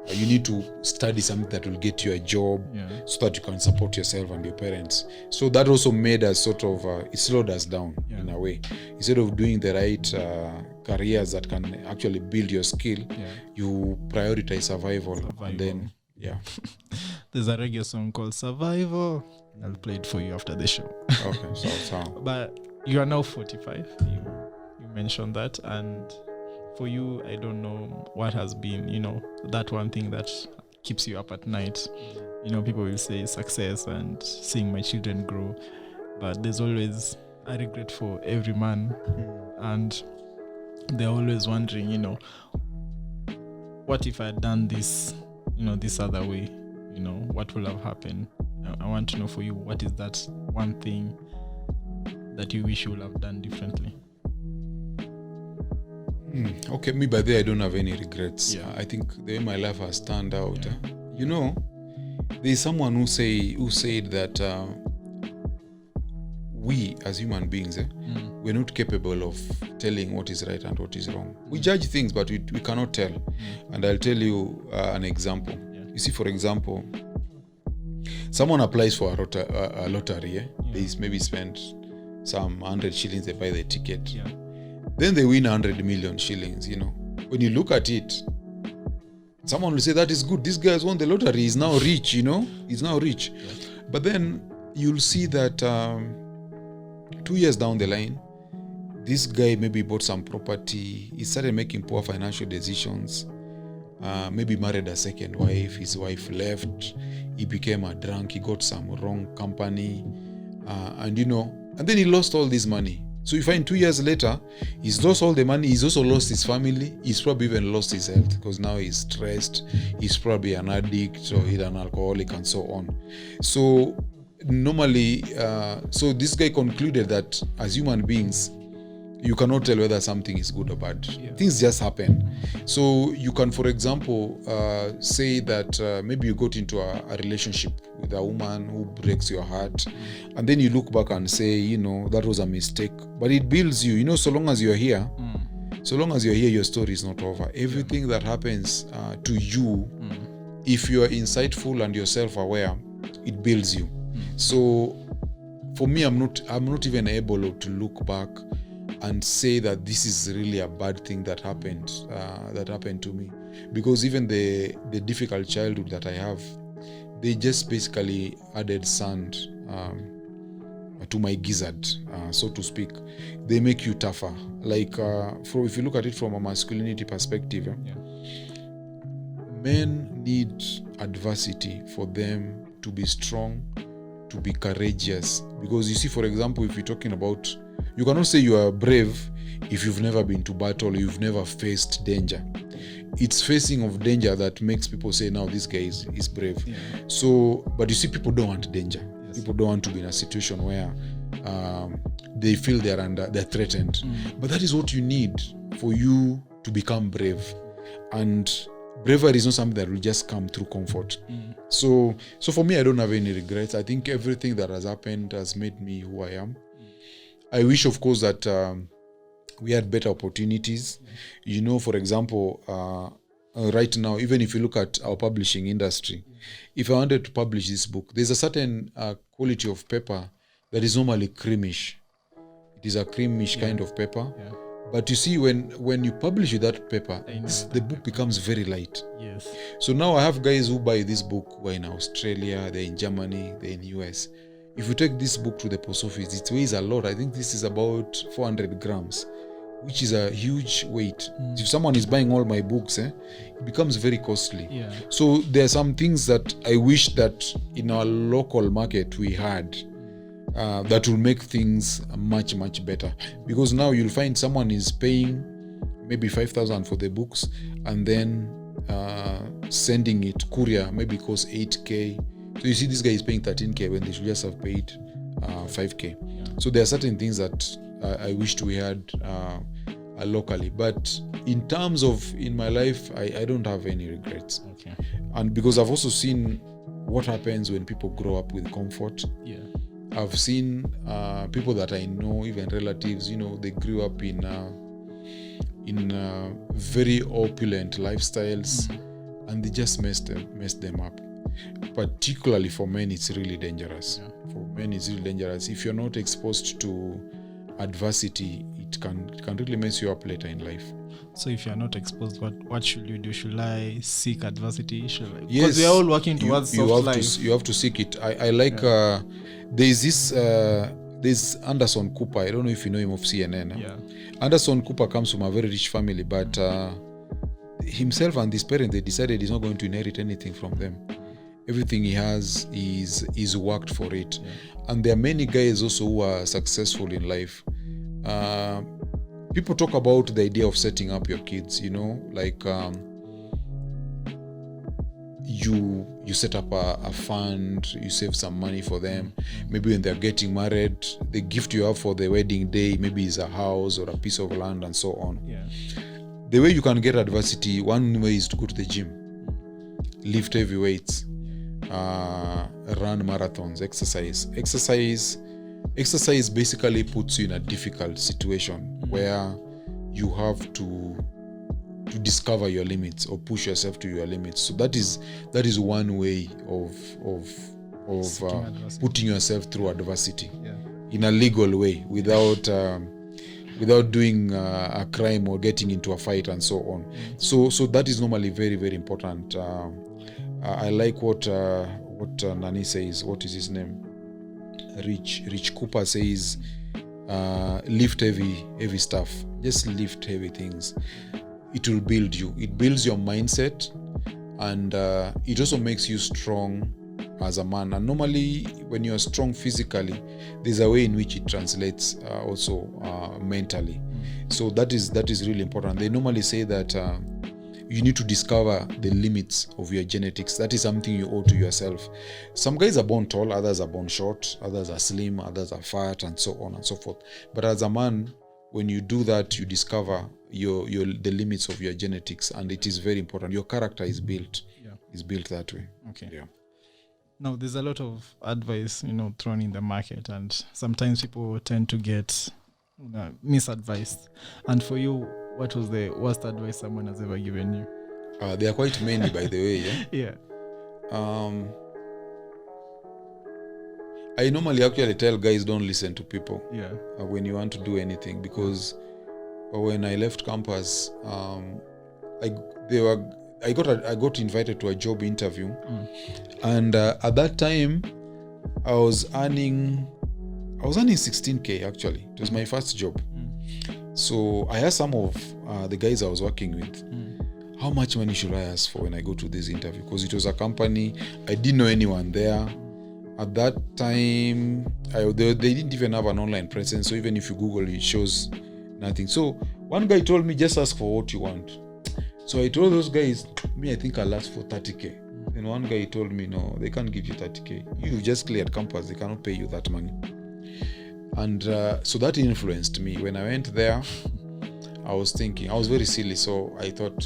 you need to study something that will get you a job so that you can support yourself and your parents. So that also made us sort of, it slowed us down in a way. Instead of doing the right careers that can actually build your skill, you prioritize survival. And then, There's a reggae song called Survival. I'll play it for you after the show. Okay, so. But you are now 45. You mentioned that, and for you, I don't know what has been, that one thing that keeps you up at night. People will say success and seeing my children grow, but there's always a regret for every man, and they're always wondering, what if I had done this, this other way, what will have happened? I want to know for you, what is that one thing that you wish you would have done differently? Okay, me by there I don't have any regrets. I think the way my life has turned out, there's someone who said that we as human beings, we're not capable of telling what is right and what is wrong. We judge things, but we cannot tell. And I'll tell you an example. You see, for example, someone applies for a lottery. They maybe spend some 100 shillings, they buy the ticket. Then they win 100 million shillings, When you look at it, someone will say that is good. This guy has won the lottery. He's now rich, He's now rich. But then you'll see that 2 years down the line, this guy maybe bought some property. He started making poor financial decisions. Maybe married a second wife. His wife left. He became a drunk. He got some wrong company. And then he lost all this money. So you find 2 years later, he's lost all the money. He's also lost his family. He's probably even lost his health because now he's stressed. He's probably an addict or he's an alcoholic and so on. So normally, so this guy concluded that as human beings, you cannot tell whether something is good or bad. Things just happen. So you can, for example, say that maybe you got into a relationship with a woman who breaks your heart, and then you look back and say, that was a mistake. But it builds you. So long as you're here, your story is not over. Everything that happens to you, if you are insightful and you're self-aware, it builds you. So for me, I'm not even able to look back and say that this is really a bad thing that happened to me, because even the difficult childhood that I have, they just basically added sand to my gizzard, so to speak. They make you tougher. Like if you look at it from a masculinity perspective, men need adversity for them to be strong, to be courageous. Because you see, for example, if you're talking about, you cannot say you are brave if you've never been to battle, you've never faced danger. It's facing of danger that makes people say, now this guy is brave. Yeah. So, but you see, people don't want danger. Yes. People don't want to be in a situation where they feel they're threatened. But that is what you need for you to become brave. And bravery is not something that will just come through comfort. So for me, I don't have any regrets. I think everything that has happened has made me who I am. I wish, of course, that we had better opportunities. You know, for example, right now, even if you look at our publishing industry, if I wanted to publish this book, there's a certain quality of paper that is normally creamish. It is a creamish kind of paper. Yeah. But you see, when you publish with that paper, the book becomes very light. Yes. So now I have guys who buy this book who are in Australia, they're in Germany, they're in US. If you take this book to the post office, it weighs a lot. I think this is about 400 grams, which is a huge weight. If someone is buying all my books, it becomes very costly. Yeah. So there are some things that I wish that in our local market we had that will make things much, much better. Because now you'll find someone is paying maybe 5,000 for the books, and then sending it courier maybe costs 8K. So you see, this guy is paying 13K when they should just have paid 5K. Yeah. So there are certain things that I wished we had locally. But in terms of in my life, I don't have any regrets. Okay. And because I've also seen what happens when people grow up with comfort. Yeah. I've seen people that I know, even relatives, you know, they grew up in very opulent lifestyles, and they just messed them up. Particularly for men, it's really dangerous. Yeah. For men, it's really dangerous. If you're not exposed to adversity, it can really mess you up later in life. So if you're not exposed, what should you do? Should I seek adversity? Yes, because we are all working towards soft life. You have to seek it. I like there's Anderson Cooper. I don't know if you know him of CNN. Yeah. Anderson Cooper comes from a very rich family, but himself and his parents, they decided he's not going to inherit anything from them. Everything he has is worked for it. Yeah. And there are many guys also who are successful in life. People talk about the idea of setting up your kids, you know, like you set up a fund, you save some money for them. Maybe when they're getting married, the gift you have for the wedding day maybe is a house or a piece of land and so on. Yeah. The way you can get adversity, one way is to go to the gym, lift heavy weights, run marathons, exercise. Exercise basically puts you in a difficult situation where you have to discover your limits or push yourself to your limits. So that is one way of putting yourself through adversity in a legal way without doing a crime or getting into a fight and so on. So that is normally very, very important. I like what Nani says. What is his name? Rich Cooper says, lift heavy stuff. Just lift heavy things. It will build you. It builds your mindset, and it also makes you strong as a man. And normally, when you're strong physically, there's a way in which it translates also mentally. So that is really important. They normally say that you need to discover the limits of your genetics. That is something you owe to yourself. Some guys are born tall, others are born short, others are slim, others are fat, and so on and so forth. But as a man, when you do that, you discover the limits of your genetics, and it is very important. Your character is built. Yeah. Is built that way. Okay. Yeah. Now, there's a lot of advice, thrown in the market, and sometimes people tend to get misadvised. And for you, what was the worst advice someone has ever given you? There are quite many, by the way. Yeah. Yeah. I normally actually tell guys, don't listen to people. Yeah. When you want to do anything, because when I left campus, I got invited to a job interview, and at that time, I was earning 16K actually. It was my first job. So I asked some of the guys I was working with, how much money should I ask for when I go to this interview? Because it was a company, I didn't know anyone there. At that time, they didn't even have an online presence. So even if you Google, it shows nothing. So one guy told me, just ask for what you want. So I told those guys, I think I'll ask for 30K. And one guy told me, no, they can't give you 30K. You just cleared campus, they cannot pay you that money. And so that influenced me. When I went there, I was thinking, I was very silly. So I thought,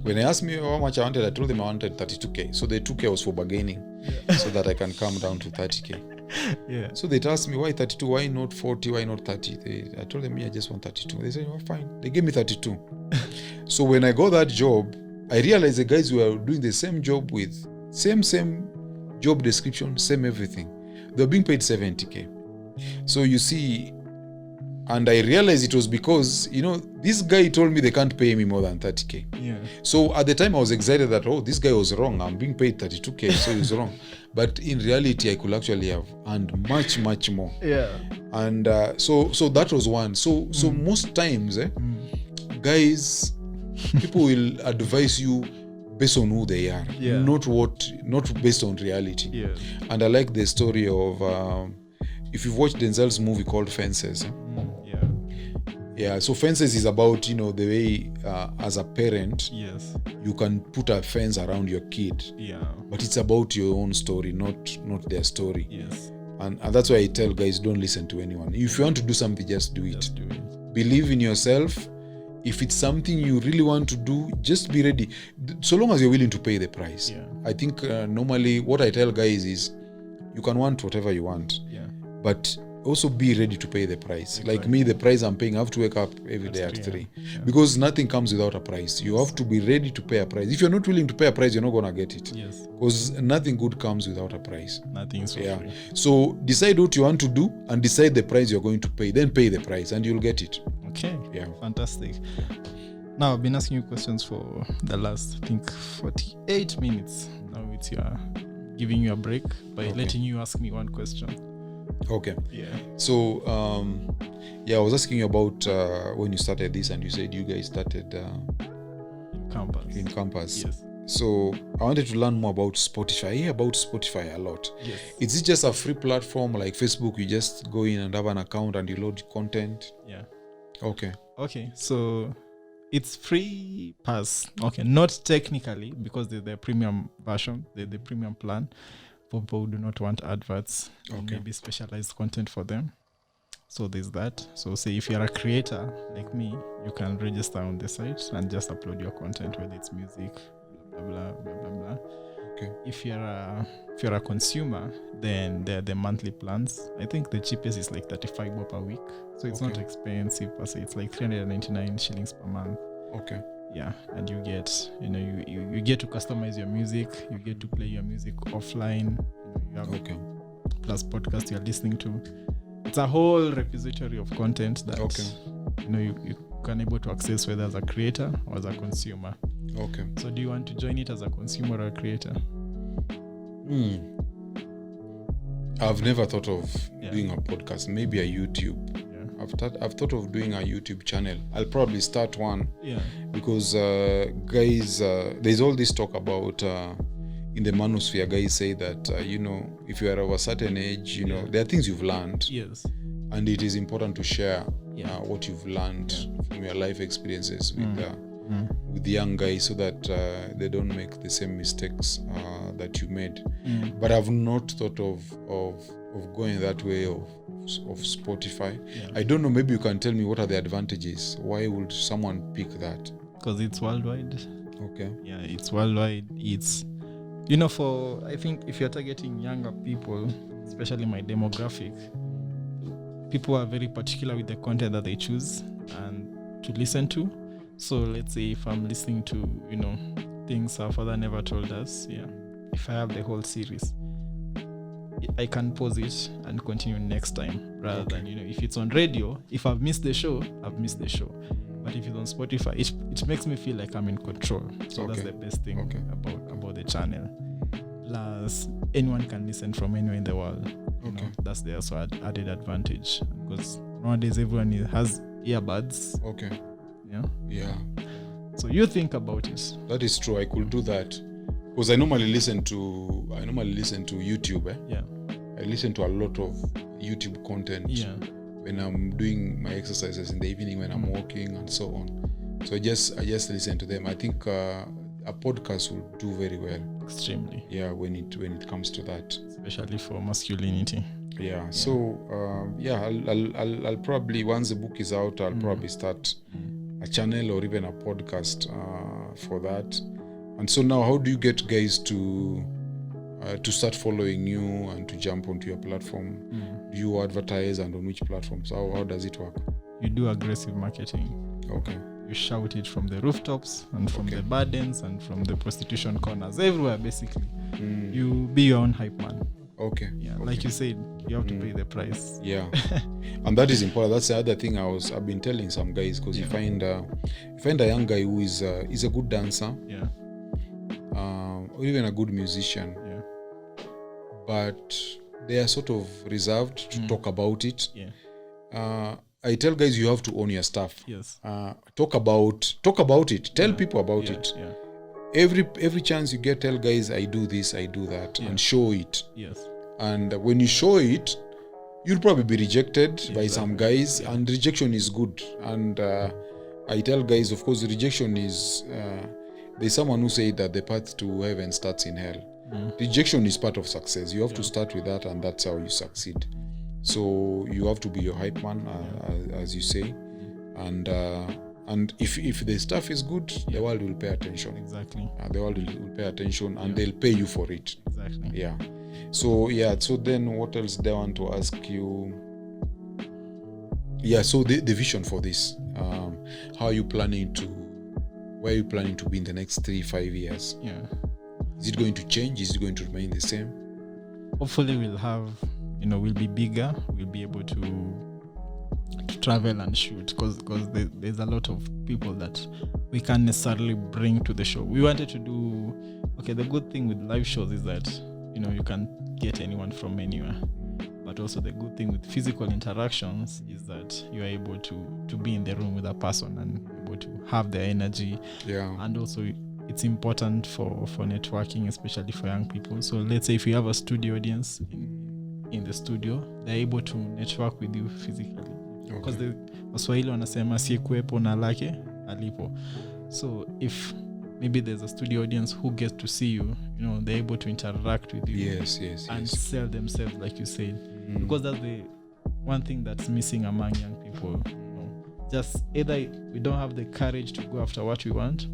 when they asked me how much I wanted, I told them I wanted 32K. So the 2K was for bargaining, so that I can come down to 30K. Yeah. So they asked me, why 32? Why not 40? Why not 30? I told them, I just want 32. They said, oh, fine. They gave me 32. So when I got that job, I realized the guys were doing the same job with same job description, same everything. They were being paid 70K. So you see, and I realized it was because, this guy told me they can't pay me more than 30K. Yeah. So at the time I was excited that, this guy was wrong. I'm being paid 32K, so he's wrong. But in reality, I could actually have earned much, much more. Yeah. And so that was one. So most times, guys, people will advise you based on who they are, not based on reality. Yeah. And I like the story of, if you've watched Denzel's movie called Fences. Yeah, so Fences is about, the way as a parent, yes, you can put a fence around your kid. Yeah. But it's about your own story, not their story. Yes. And that's why I tell guys, don't listen to anyone. If you want to do something, just do it. Just do it. Believe in yourself. If it's something you really want to do, just be ready. So long as you're willing to pay the price. Yeah. I think normally what I tell guys is, you can want whatever you want. Yeah. But also be ready to pay the price. Exactly. Like me, the price I'm paying, I have to wake up every day at 3. Yeah. Because nothing comes without a price. You have to be ready to pay a price. If you're not willing to pay a price, you're not going to get it. Yes. Because nothing good comes without a price. Nothing is for free. So decide what you want to do and decide the price you're going to pay. Then pay the price and you'll get it. Okay. Yeah. Fantastic. Now, I've been asking you questions for the last, I think, 48 minutes. Now it's giving you a break by letting you ask me one question. Okay. Yeah. So, I was asking you about when you started this, and you said you guys started in campus. Yes. So I wanted to learn more about Spotify. I hear about Spotify a lot. Yes. Is it just a free platform like Facebook? You just go in and have an account and you load content? Yeah. Okay. So it's free pass. Okay, not technically, because there's the premium version, the premium plan. People who do not want adverts, maybe specialized content for them. So there's that. So say if you're a creator like me, you can register on the site and just upload your content, whether it's music, blah blah blah blah blah. Okay. If you're a consumer, then there are the monthly plans. I think the cheapest is like 35 baht per week. So it's not expensive per se. It's like 399 shillings per month. Okay. Yeah, and you get, you get to customize your music. You get to play your music offline. You have plus podcast you're listening to. It's a whole repository of content that you can able to access whether as a creator or as a consumer. Okay. So do you want to join it as a consumer or a creator? I've never thought of doing a podcast. Maybe a YouTube. I've thought of doing a YouTube channel. I'll probably start one. Yeah. Because guys, there's all this talk about in the manosphere. Guys say that if you are of a certain age, there are things you've learned. Yes. And it is important to share what you've learned from your life experiences with the young guys, so that they don't make the same mistakes that you made. But I've not thought of going that way of Spotify. I don't know, maybe you can tell me what are the advantages. Why would someone pick that? Because it's worldwide. Okay. Yeah, it's worldwide. It's for, I think if you're targeting younger people, especially my demographic, people are very particular with the content that they choose and to listen to. So let's say if I'm listening to things our father never told us, if I have the whole series, I can pause it and continue next time, rather than if it's on radio, if I've missed the show, I've missed the show. But if it's on Spotify, it makes me feel like I'm in control. So that's the best thing about the channel. Plus, anyone can listen from anywhere in the world. That's the also added advantage, because nowadays everyone has earbuds. Okay. Yeah. So you think about it. That is true. I could do that because I normally listen to YouTube. Yeah. I listen to a lot of YouTube content. Yeah. When I'm doing my exercises in the evening, when I'm walking and so on. So I just listen to them. I think a podcast will do very well. Extremely. Yeah, when it comes to that. Especially for masculinity. Yeah. So I'll probably, once the book is out, I'll probably start a channel or even a podcast for that. And so now, how do you get guys to start following you and to jump onto your platform? Do you advertise, and on which platforms? How does it work? You do aggressive marketing. Okay. You shout it from the rooftops and from the burdens and from the prostitution corners, everywhere basically. You be your own hype man. Okay. Yeah, like you said, you have to pay the price. Yeah. And that is important. That's the other thing I've been telling some guys, because you find a young guy who is a good dancer. Yeah. Or even a good musician. Yeah. But they are sort of reserved to talk about it. Yeah. I tell guys, you have to own your stuff. Yes. Talk about it. Tell people about it. Yeah. Every chance you get, tell guys, I do this, I do that, and show it. Yes. And when you show it, you'll probably be rejected by some guys, and rejection is good. And I tell guys, of course, rejection is. There's someone who said that the path to heaven starts in hell. Rejection is part of success. You have to start with that, and that's how you succeed. So you have to be your hype man, as you say, and if the stuff is good, the world will pay attention. Exactly. The world will pay attention, and they'll pay you for it. Exactly. Yeah. So then what else do I want to ask you? Yeah. So the vision for this, how are you planning to? Where are you planning to be in the next 3-5 years? Yeah. Is it going to change? Is it going to remain the same? Hopefully we'll have, we'll be bigger. We'll be able to travel and shoot, because there's a lot of people that we can't necessarily bring to the show. We wanted to do, the good thing with live shows is that, you can get anyone from anywhere. But also the good thing with physical interactions is that you are able to be in the room with a person and able to have their energy. Yeah. And also it's important for networking, especially for young people. So let's say if you have a studio audience in the studio, they're able to network with you physically. Because the Waswahili wanasema asiyekuwepo na lake alipo. So if maybe there's a studio audience who gets to see you, they're able to interact with you. Yes. And sell themselves, like you said. Because that's the one thing that's missing among young people. Just either we don't have the courage to go after what we want,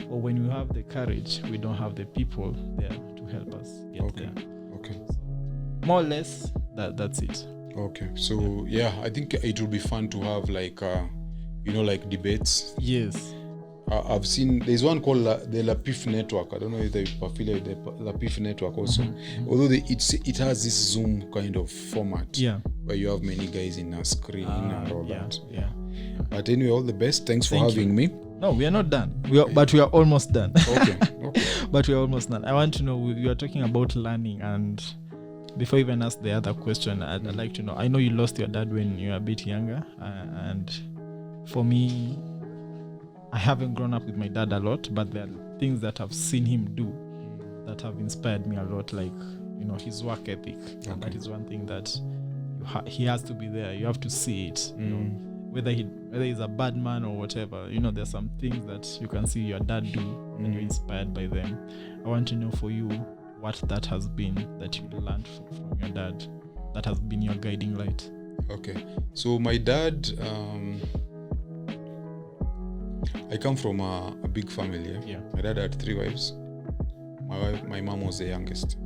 or when we have the courage, we don't have the people there to help us get there. Okay. So, more or less, that's it. Okay. So I think it will be fun to have like debates. Yes. I've seen there's one called the Lapif Network. I don't know if they're affiliated with the Lapif Network also. Although it has this Zoom kind of format. Yeah. Where you have many guys in a screen and all that. Yeah. But anyway, all the best. Thanks for having me. No, we are not done. But we are almost done. Okay. But we are almost done. I want to know, you are talking about learning, and before I even ask the other question, I'd like to know, I know you lost your dad when you were a bit younger, and for me, I haven't grown up with my dad a lot, but there are things that I've seen him do that have inspired me a lot, like, his work ethic. Okay. And that is one thing that he has to be there. You have to see it. Whether he's a bad man or whatever, there's some things that you can see your dad do and you're inspired by them. I want to know for you what that has been that you learned from your dad, that has been your guiding light. Okay. So my dad... I come from a big family. Yeah? My dad had 3 wives. My mom was the youngest.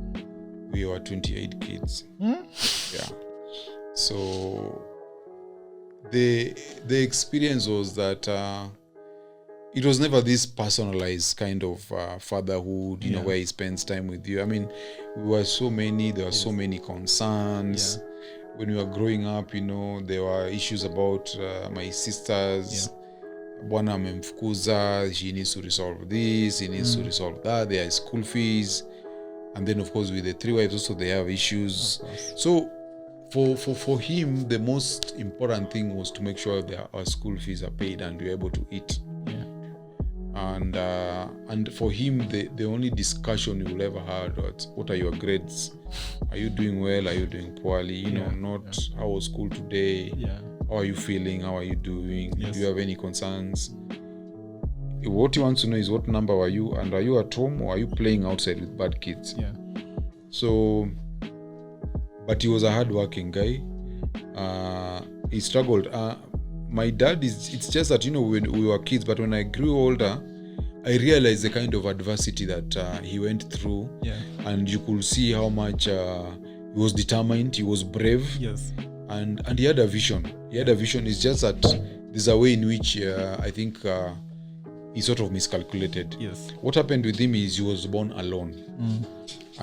We were 28 kids. Yeah. So the experience was that it was never this personalized kind of fatherhood, where he spends time with you. I mean, we were so many. There were so many concerns. Yeah. When we were growing up, there were issues about my sisters. Yeah. Bwana amemfukuza, she needs to resolve this, he needs to resolve that, there are school fees, and then of course with the 3 wives also they have issues. So for him, the most important thing was to make sure that our school fees are paid and we're able to eat. and for him the only discussion you will ever have was, what are your grades? Are you doing well? Are you doing poorly? Not how was school today? How are you feeling? How are you doing? Do you have any concerns? What he wants to know is, what number are you, and are you at home, or are you playing outside with bad kids? So, but he was a hardworking guy. He struggled. My dad it's just that, when we were kids, but when I grew older, I realized the kind of adversity that he went through, and you could see how much he was determined, he was brave, and he had a vision. It's just that there's a way in which I think he sort of miscalculated. What happened with him is he was born alone.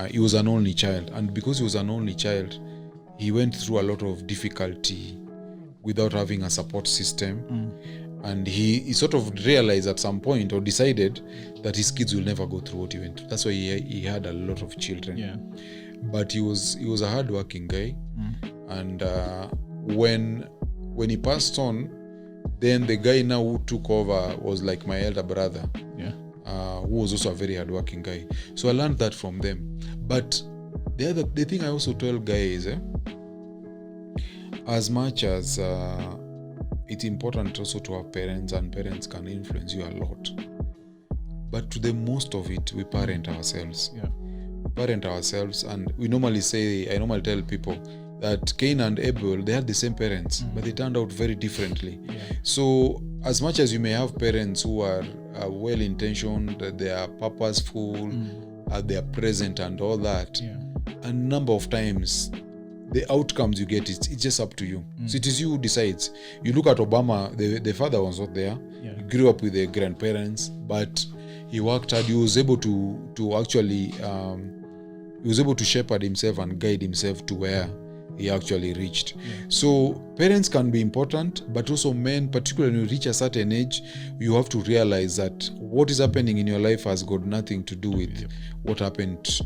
He was an only child, and because he was an only child, he went through a lot of difficulty without having a support system. And he sort of realized at some point, or decided, that his kids will never go through what he went through. That's why he had a lot of children. But he was a hardworking guy. And when he passed on, then the guy now who took over was like my elder brother, who was also a very hardworking guy. So I learned that from them. But the thing I also tell guys, as much as it's important also to have parents, and parents can influence you a lot, but to the most of it, we parent ourselves. We parent ourselves, and I normally tell people that Cain and Abel, they had the same parents, but they turned out very differently. So as much as you may have parents who are well-intentioned, they are purposeful, they are present and all that, a number of times the outcomes you get, it's just up to you. So it is you who decides. You look at Obama, the father was not there. He grew up with the grandparents, but he worked hard. He was able to actually he was able to shepherd himself and guide himself to where he actually reached. So parents can be important, but also men, particularly when you reach a certain age, you have to realize that what is happening in your life has got nothing to do with what happened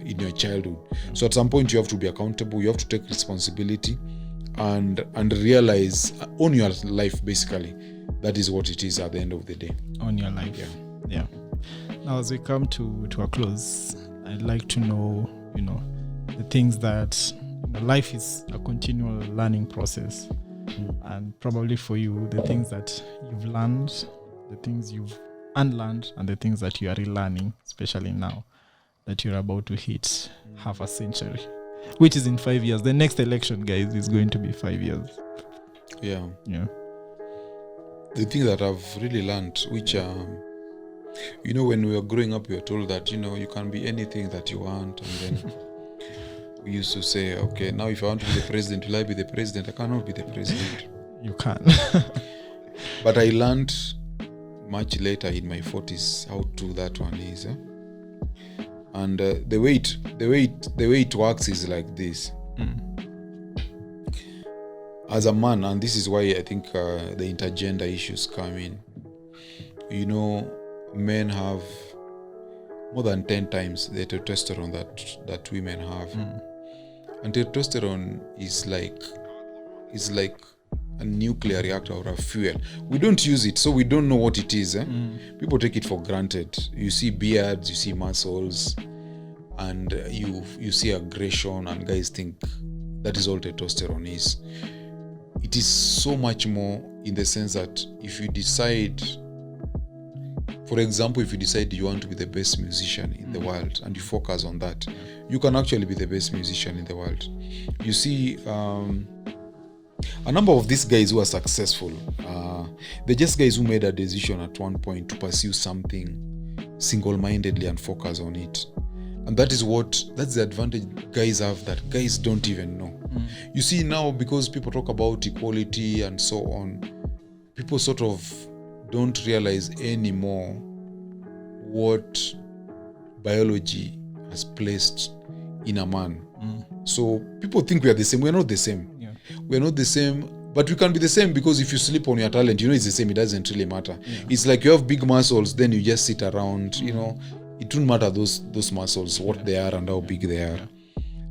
in your childhood. So at some point you have to be accountable, you have to take responsibility and realize, own your life basically. That is what it is at the end of the day. Own your life. Yeah. Now as we come to a close, I'd like to know, the things that life is a continual learning process, and probably for you, the things that you've learned, the things you've unlearned, and the things that you are relearning, especially now that you're about to hit half a century, which is in 5 years. The next election, guys, is going to be 5 years. The thing that I've really learned, which when we were growing up, we were told that you can be anything that you want, and then we used to say, okay, now if I want to be the president, will I be the president? I cannot be the president. You can. But I learned much later in my 40s how true that one is. And the way it works is like this. As a man, and this is why I think the intergender issues come in. Men have more than 10 times the testosterone that women have. And testosterone is like a nuclear reactor or a fuel. We don't use it, so we don't know what it is. People take it for granted. You see beards, you see muscles, and you see aggression, and guys think that is all testosterone is. It is so much more, in the sense that if you decide, for example, if you decide you want to be the best musician in the world and you focus on that, you can actually be the best musician in the world. You see, a number of these guys who are successful, they're just guys who made a decision at one point to pursue something single-mindedly and focus on it. And that's the advantage guys have that guys don't even know. You see, now, because people talk about equality and so on, people sort of don't realize anymore what biology has placed in a man. So people think we are the same. We're not the same. We're not the same, but we can be the same, because if you sleep on your talent, it's the same. It doesn't really matter. It's like you have big muscles, then you just sit around, it won't matter those muscles, what they are and how big they are.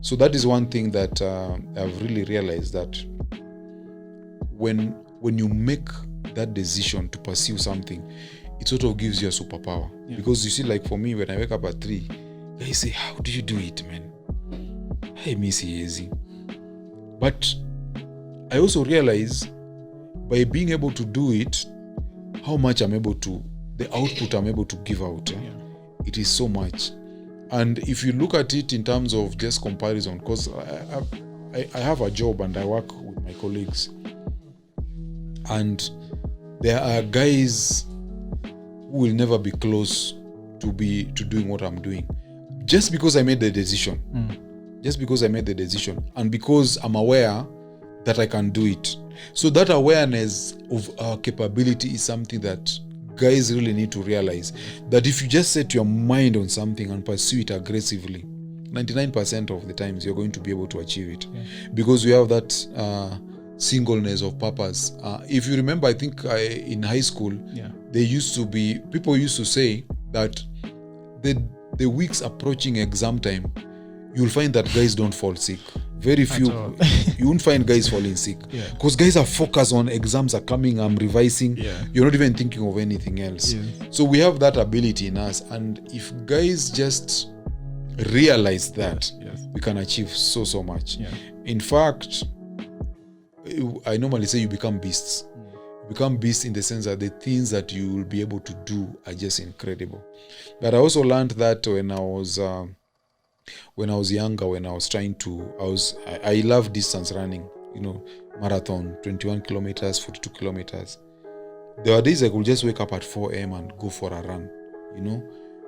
So that is one thing that I've really realized, that when you make that decision to pursue something, it sort of gives you a superpower. Because you see, like for me, when I wake up at 3, guys say, how do you do it, man? I miss easy. But I also realize by being able to do it, how much I'm able to, the output I'm able to give out. It is so much. And if you look at it in terms of just comparison, because I have a job and I work with my colleagues, and there are guys who will never be close to doing what I'm doing, just because I made the decision. Just because I made the decision, and because I'm aware that I can do it. So that awareness of our capability is something that guys really need to realize, that if you just set your mind on something and pursue it aggressively, 99% of the times you're going to be able to achieve it. Because we have that singleness of purpose. If you remember, I think in high school, people used to say that the weeks approaching exam time, you'll find that guys don't fall sick. Very few. You won't find guys falling sick. Because guys are focused on exams are coming, I'm revising. You're not even thinking of anything else. So we have that ability in us. And if guys just realize that, we can achieve so much. In fact, I normally say you become beasts. You become beasts in the sense that the things that you will be able to do are just incredible. But I also learned that when I was younger, when I was trying to, I love distance running, marathon, 21 kilometers, 42 kilometers. There were days I could just wake up at 4 a.m. and go for a run.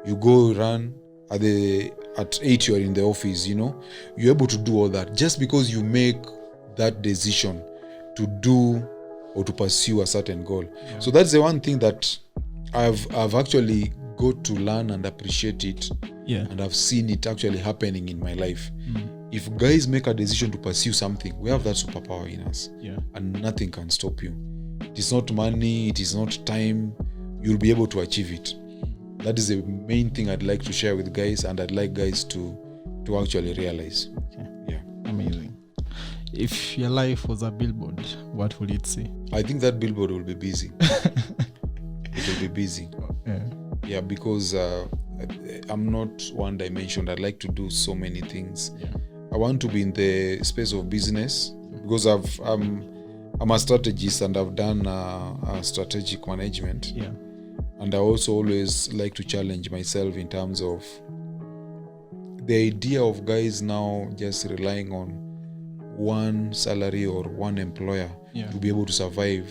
You go run at 8, you're in the office, you're able to do all that just because you make that decision to do or to pursue a certain goal. So that's the one thing that I've actually got to learn and appreciate it. And I've seen it actually happening in my life. If guys make a decision to pursue something, we have that superpower in us. And nothing can stop you. It is not money, it is not time. You'll be able to achieve it. That is the main thing I'd like to share with guys, and I'd like guys to actually realize. Amazing. If your life was a billboard, what would it say? I think that billboard will be busy. It will be busy. Because I'm not one-dimensional. I'd like to do so many things. I want to be in the space of business because I'm a strategist and I've done strategic management. And I also always like to challenge myself in terms of the idea of guys now just relying on one salary or one employer to be able to survive.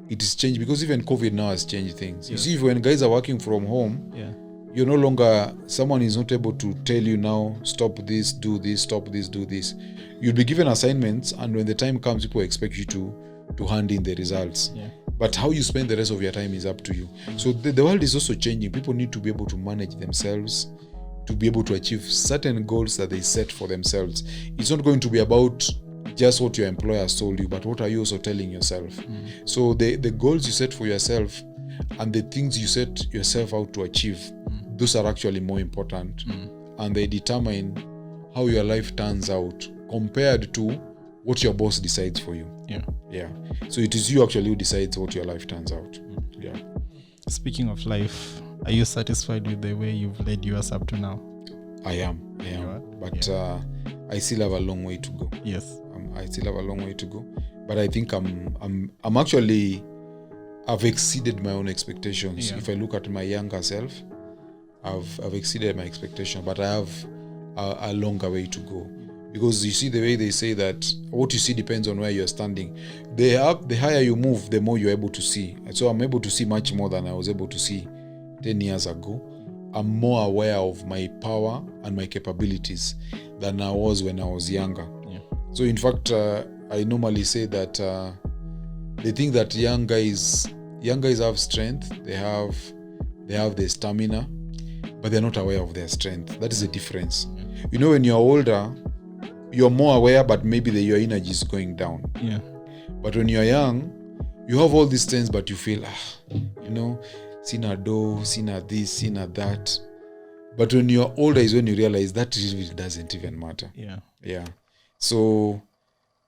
It has changed because even COVID now has changed things. You see, when guys are working from home, you're no longer, someone is not able to tell you now, stop this, do this, stop this, do this. You'll be given assignments, and when the time comes, people expect you to hand in the results. But how you spend the rest of your time is up to you. So the world is also changing. People need to be able to manage themselves, to be able to achieve certain goals that they set for themselves. It's not going to be about just what your employer has told you, but what are you also telling yourself? So the goals you set for yourself and the things you set yourself out to achieve, those are actually more important. And they determine how your life turns out compared to what your boss decides for you. So it is you actually who decides what your life turns out. Speaking of life, are you satisfied with the way you've led yours up to now? I am. But I still have a long way to go. I still have a long way to go. But I think I'm actually, I've exceeded my own expectations. If I look at my younger self, I've exceeded my expectation, but I have a longer way to go. Because you see, the way they say that what you see depends on where you're standing. The higher you move, the more you're able to see. So I'm able to see much more than I was able to see 10 years ago. I'm more aware of my power and my capabilities than I was when I was younger. So in fact, I normally say that they think that young guys have strength. They have the stamina, but they're not aware of their strength. That is the difference. When you're older, you're more aware, but maybe your energy is going down. But when you're young, you have all these strengths, but you feel, sina do, sina this, sina that. But when you're older is when you realize that really doesn't even matter. So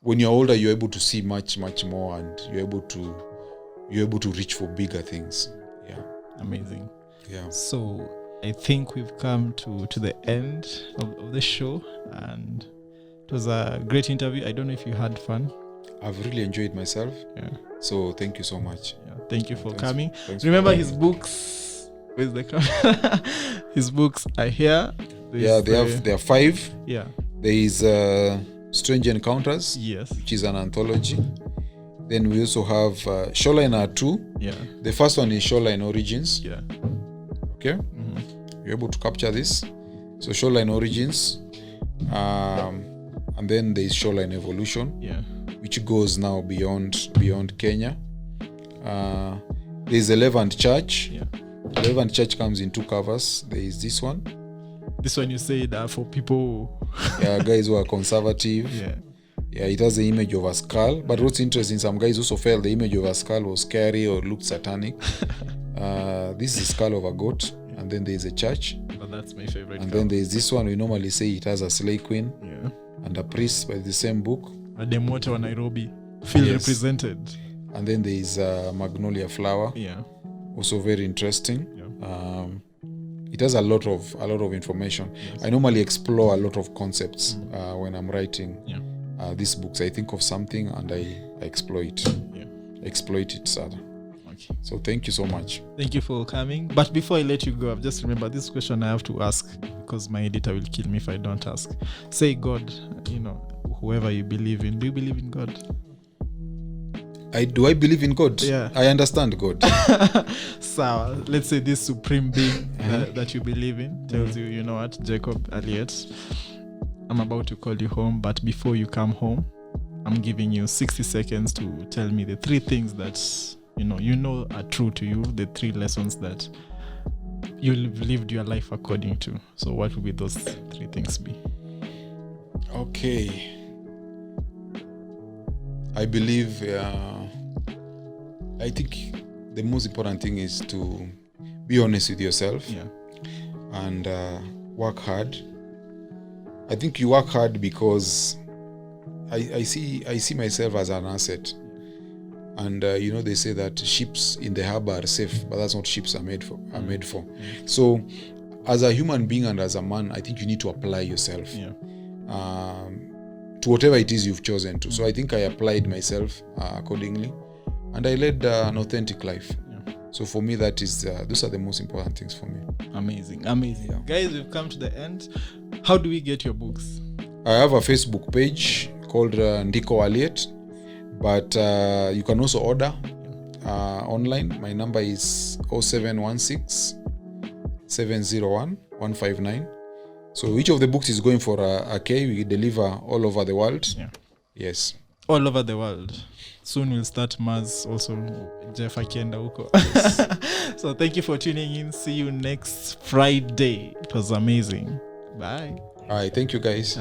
when you're older, you're able to see much, much more, and you're able to reach for bigger things. Yeah. Amazing. Yeah. So I think we've come to the end of the show, and it was a great interview. I don't know if you had fun. I've really enjoyed myself. Yeah. So thank you so much. Yeah. Thank you for coming. Thanks Remember his books. Where's the camera? His books are here. There are 5. Yeah. There is Strange Encounters. Yes. Which is an anthology. Then we also have Shoreline are 2. Yeah. The first one is Shoreline Origins. Yeah. Okay. You're able to capture this. So Shoreline Origins, and then there is Shoreline Evolution. Yeah. Which goes now beyond Kenya. There is the Levant Church. Yeah. The Levant Church comes in 2 covers. There is this one. This one you said for people. Guys who are conservative. Yeah. Yeah, it has the image of a skull. But what's interesting, some guys also felt the image of a skull was scary or looked satanic. This is the skull of a goat, and then there is a church. But that's my favorite. And then there is this one. We normally say it has a slay queen. Yeah. And a priest by the same book. Ademote wa Nairobi feel represented. And then there is a magnolia flower. Yeah. Also very interesting. Yeah. It has a lot of information. Yes. I normally explore a lot of concepts when I'm writing these books. I think of something and I exploit it, Sada. Okay. So thank you so much. Thank you for coming. But before I let you go, I've just remembered this question I have to ask, because my editor will kill me if I don't ask. Say God, whoever you believe in. Do you believe in God? Do I believe in God? Yeah. I understand God. So let's say this supreme being that you believe in tells you, you know what, Jacob, ALIET, I'm about to call you home, but before you come home, I'm giving you 60 seconds to tell me the 3 things that you know are true to you, the 3 lessons that you've lived your life according to. So what would be those 3 things be? Okay. I believe, I think the most important thing is to be honest with yourself and work hard. I think you work hard because I see myself as an asset. And they say that ships in the harbor are safe, but that's not ships are made for. So as a human being and as a man, I think you need to apply yourself. To whatever it is you've chosen to. So I think I applied myself accordingly, and I led an authentic life. So for me, that is those are the most important things for me. Amazing. Guys, we've come to the end. How do we get your books? I have a Facebook page called Ndiko ALIET, but you can also order online. My number is 0716 701 159. So each of the books is going for a K. We deliver all over the world. Yeah. Yes. All over the world. Soon we'll start Mars also. Jeff akienda huko. So thank you for tuning in. See you next Friday. It was amazing. Bye. All right. Thank you, guys.